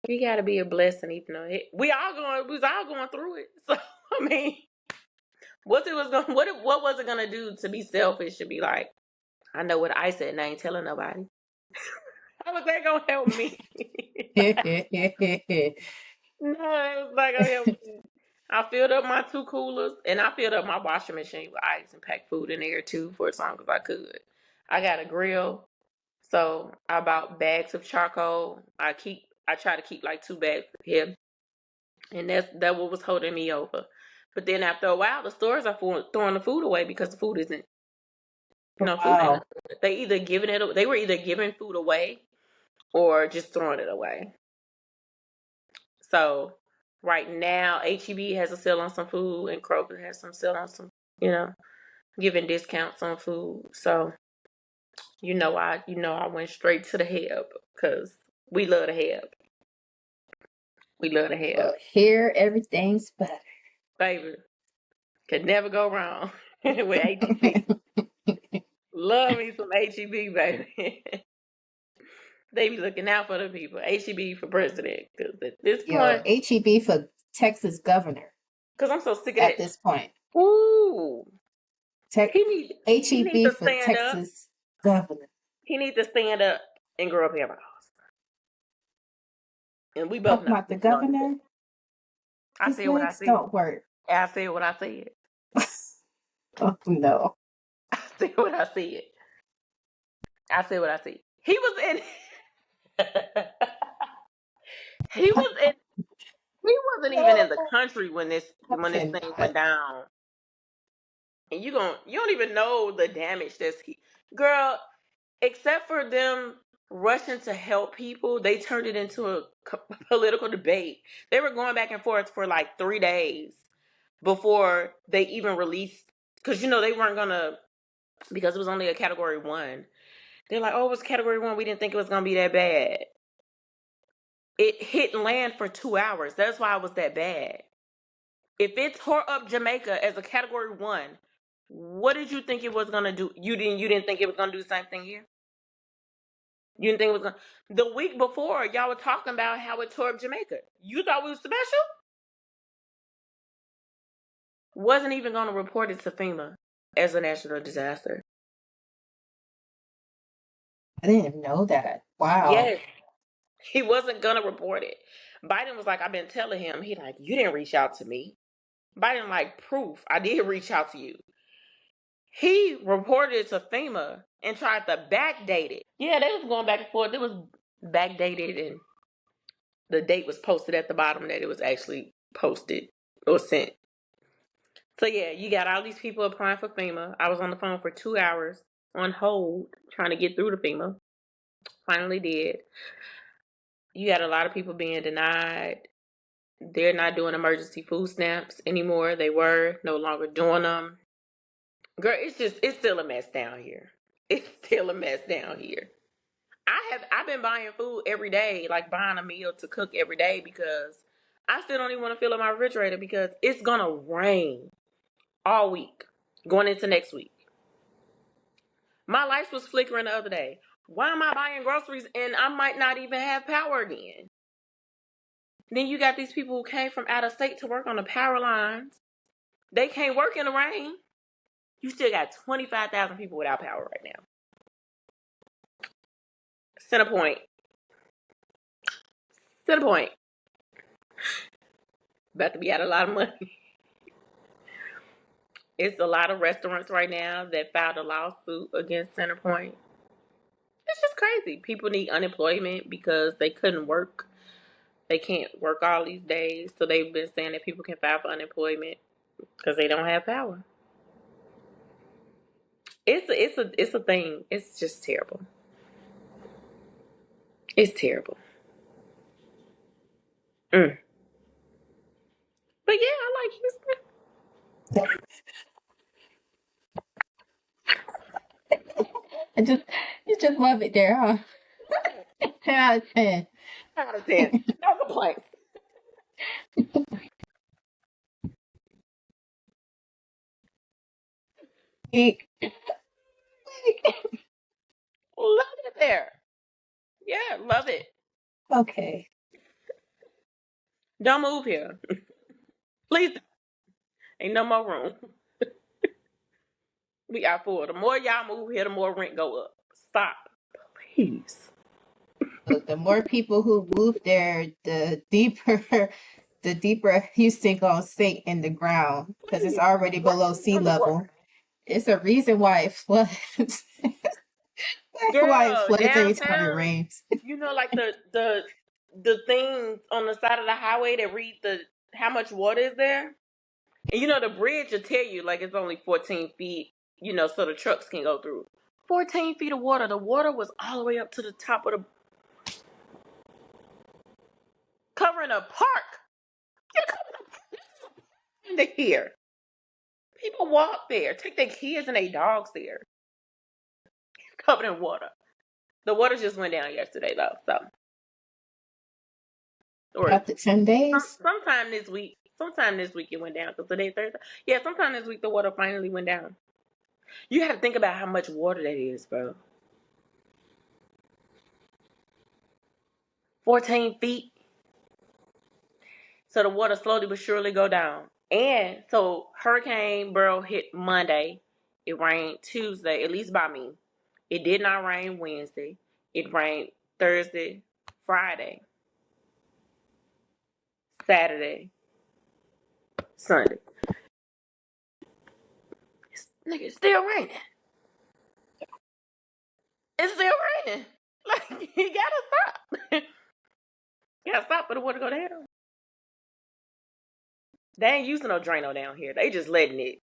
you gotta be a blessing, even though we was all going through it. So I mean, what was it gonna do to be selfish? To be like, I know what I said, and I ain't telling nobody. How was that gonna help me? No, it was not gonna help me. I filled up my 2 coolers and I filled up my washing machine with ice and packed food in there too for as long as I could. I got a grill, so I bought bags of charcoal. I try to keep like 2 bags for him, and that what was holding me over. But then after a while, the stores are throwing the food away because the food isn't, food ain't. Wow. They were either giving food away or just throwing it away. So right now, HEB has a sale on some food, and Kroger has some sale on some, you know, giving discounts on food. So I went straight to the help because we love the help. We love the help, Well, here everything's better. baby. Could never go wrong with HEB. Love me some HEB, baby. They be looking out for the people. HEB for president. Because at this Yo, point, HEB for Texas governor because I'm so sick of at that. this point. Ooh, Tech he need HEB to for stand up. Texas governor. He need to stand up and grow up here. And we both Talking know about the he's gonna do that. governor, I his said what I legs said. don't work. I said what I said. Oh no. I said what I said. I said what I said. He was in. he was in. He wasn't even in the country when this I thing cannot. went down. And you don't even know the damage girl. Except for them rushing to help people, they turned it into a political debate. They were going back and forth for like 3 days before they even released, because they weren't gonna, because it was only a category 1. They're like, oh, it was category 1, we didn't think it was gonna be that bad. It hit land for 2 hours. That's why it was that bad. If it tore up Jamaica as a category 1, what did you think it was gonna do? You didn't think it was gonna do the same thing here? You didn't think it was gonna. The week before, y'all were talking about how it tore up Jamaica. You thought we was special? Wasn't even gonna report it to FEMA as a national disaster. I didn't even know that. Wow. Yes, he wasn't gonna report it. Biden was like, I've been telling him. He like, you didn't reach out to me. Biden like, proof. I did reach out to you. He reported it to FEMA and tried to backdate it. Yeah, they was going back and forth. It was backdated, and the date was posted at the bottom that it was actually posted or sent. So yeah, you got all these people applying for FEMA. I was on the phone for 2 hours on hold trying to get through to FEMA. Finally did. You got a lot of people being denied. They're not doing emergency food stamps anymore. They were no longer doing them. Girl, it's still a mess down here. It's still a mess down here. I've been buying food every day, like buying a meal to cook every day, because I still don't even want to fill up my refrigerator because it's gonna rain all week going into next week. My lights was flickering the other day. Why am I buying groceries and I might not even have power again? Then you got these people who came from out of state to work on the power lines. They can't work in the rain. You still got 25,000 people without power right now. Centerpoint. Centerpoint. About to be out a lot of money. It's a lot of restaurants right now that filed a lawsuit against Centerpoint. It's just crazy. People need unemployment because they couldn't work. They can't work all these days. So they've been saying that people can file for unemployment because they don't have power. It's a thing. It's just terrible. It's terrible. Mm. But yeah, I like Houston. You just love it there, huh? 10 out of 10. Out of 10. No complaints. Love it there. Yeah, love it. Okay. Don't move here. Please. Ain't no more room. We got full. The more y'all move here, the more rent go up. Stop. Please. Look, the more people who move there, the deeper the deeper Houston gonna sink in the ground because it's Please. already below sea level. Underwater. It's a reason why it floods. Why it Girl, floods every time it downtown, rains. you know, like the thing on the side of the highway that read the how much water is there? And you know the bridge will tell you like it's only 14 feet, you know, so the trucks can go through. 14 feet of water. The water was all the way up to the top of the covering a park. You're covering a park into here. People walk there, take their kids and their dogs there. It's covered in water. The water just went down yesterday though, so or After 10 days? sometime this week. Sometime this week it went down because today Thursday. Yeah, sometime this week the water finally went down. You got to think about how much water that is, bro. 14 feet. So the water slowly but surely go down. And so Hurricane Burrow hit Monday. It rained Tuesday, at least by me. It did not rain Wednesday. It rained Thursday, Friday, Saturday, Sunday. It's still raining. It's still raining. Like, you gotta stop. You gotta stop for the water to go down. They ain't using no Drano down here. They just letting it.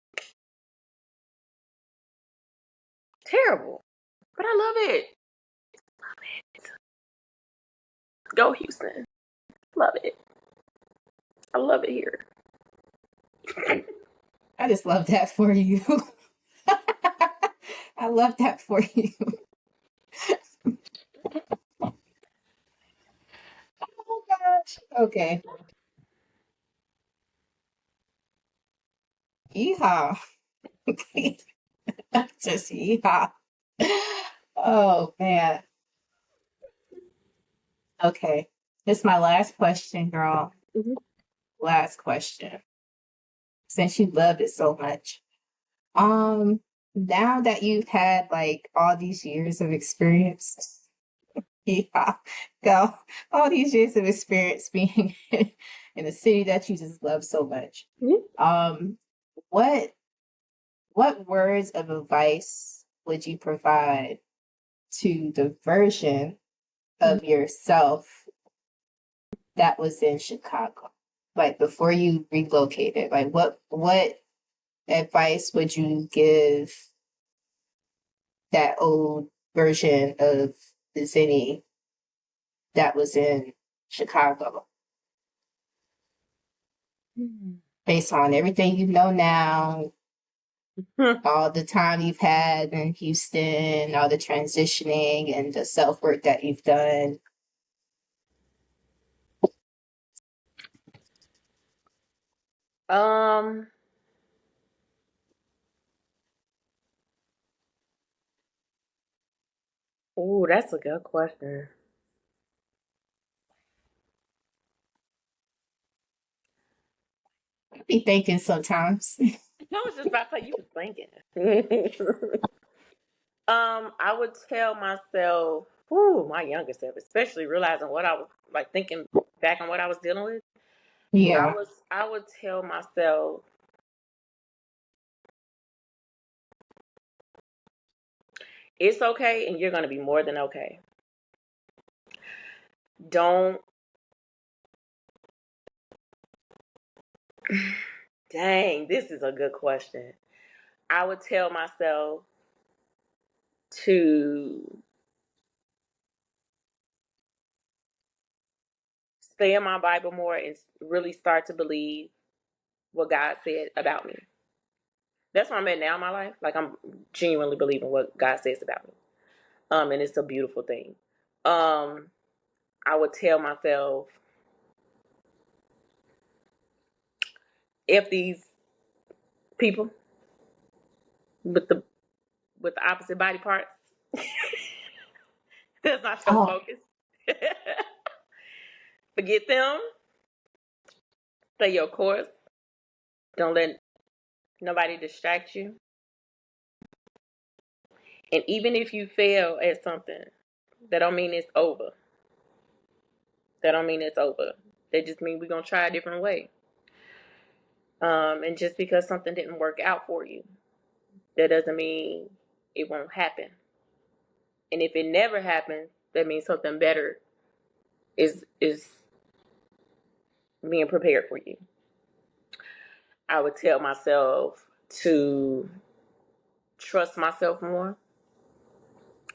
Terrible. But I love it. Love it. Go Houston. Love it. I love it here. I just love that for you. I love that for you. Oh gosh. Okay. Yeehaw. Just yeehaw. Oh man. Okay. This is my last question, girl. Mm-hmm. Last question. Since you love it so much. Now that you've had like all these years of experience, yeah, go all these years of experience being in a city that you just love so much. Mm-hmm. What what words of advice would you provide to the version of yourself that was in Chicago? Like before you relocated, like what advice would you give that old version of the Zennie that was in Chicago, based on everything you know now, all the time you've had in Houston, all the transitioning and the self work that you've done? Um. Oh, that's a good question. I be thinking sometimes. I was just about to say you was thinking. I would tell myself, ooh, my younger self, especially realizing what I was like thinking back on what I was dealing with. Yeah. I would tell myself, it's okay, and you're gonna be more than okay. Don't. Dang, this is a good question. I would tell myself to stay in my Bible more and really start to believe what God said about me. That's where I'm at now in my life. Like I'm genuinely believing what God says about me. And it's a beautiful thing. Um, I would tell myself if these people with the opposite body parts. That's not your Oh, focus. Forget them. Stay your course. Don't let nobody distract you. And even if you fail at something, that don't mean it's over. That don't mean it's over. That just means we're gonna try a different way. And just because something didn't work out for you, that doesn't mean it won't happen. And if it never happens, that means something better is being prepared for you. I would tell myself to trust myself more.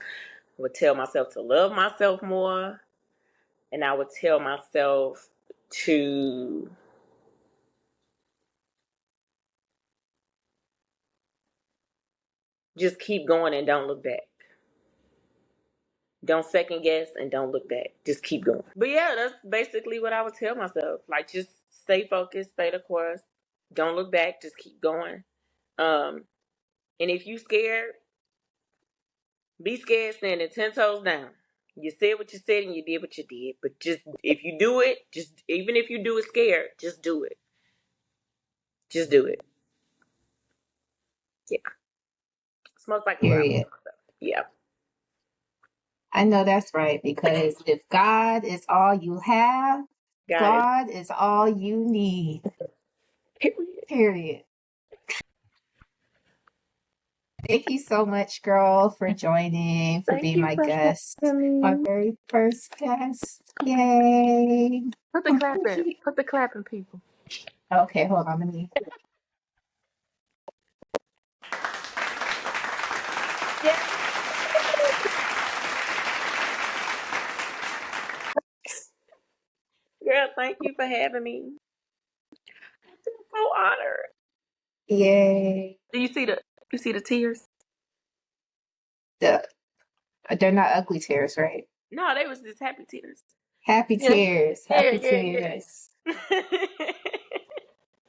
I would tell myself to love myself more. And I would tell myself to just keep going and don't look back. Don't second guess and don't look back. Just keep going. But yeah, that's basically what I would tell myself. Like, just stay focused, stay the course. Don't look back. Just keep going. And if you scared, be scared standing 10 toes down. You said what you said and you did what you did. But just, if you do it, just, even if you do it scared, just do it. Just do it. Yeah. It's most likely what I would period. tell myself. Yeah. I know that's right, because if God is all you have, Got it. God is all you need. Period. Period. Thank you so much, girl, for joining, for Thank being you my for guest. having My me. very first guest. Yay. Put the clapping. Put the clapping, people. Okay, hold on. Let me. Yeah. Girl, thank you for having me. I feel so honored. Yay. Do you see the tears? The, they're not ugly tears, right? No, they was just happy tears. Happy Yeah. tears. Yeah, Happy yeah, tears. yeah.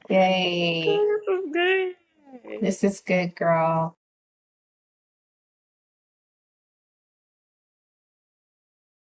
Yay. This is good. This is good, girl.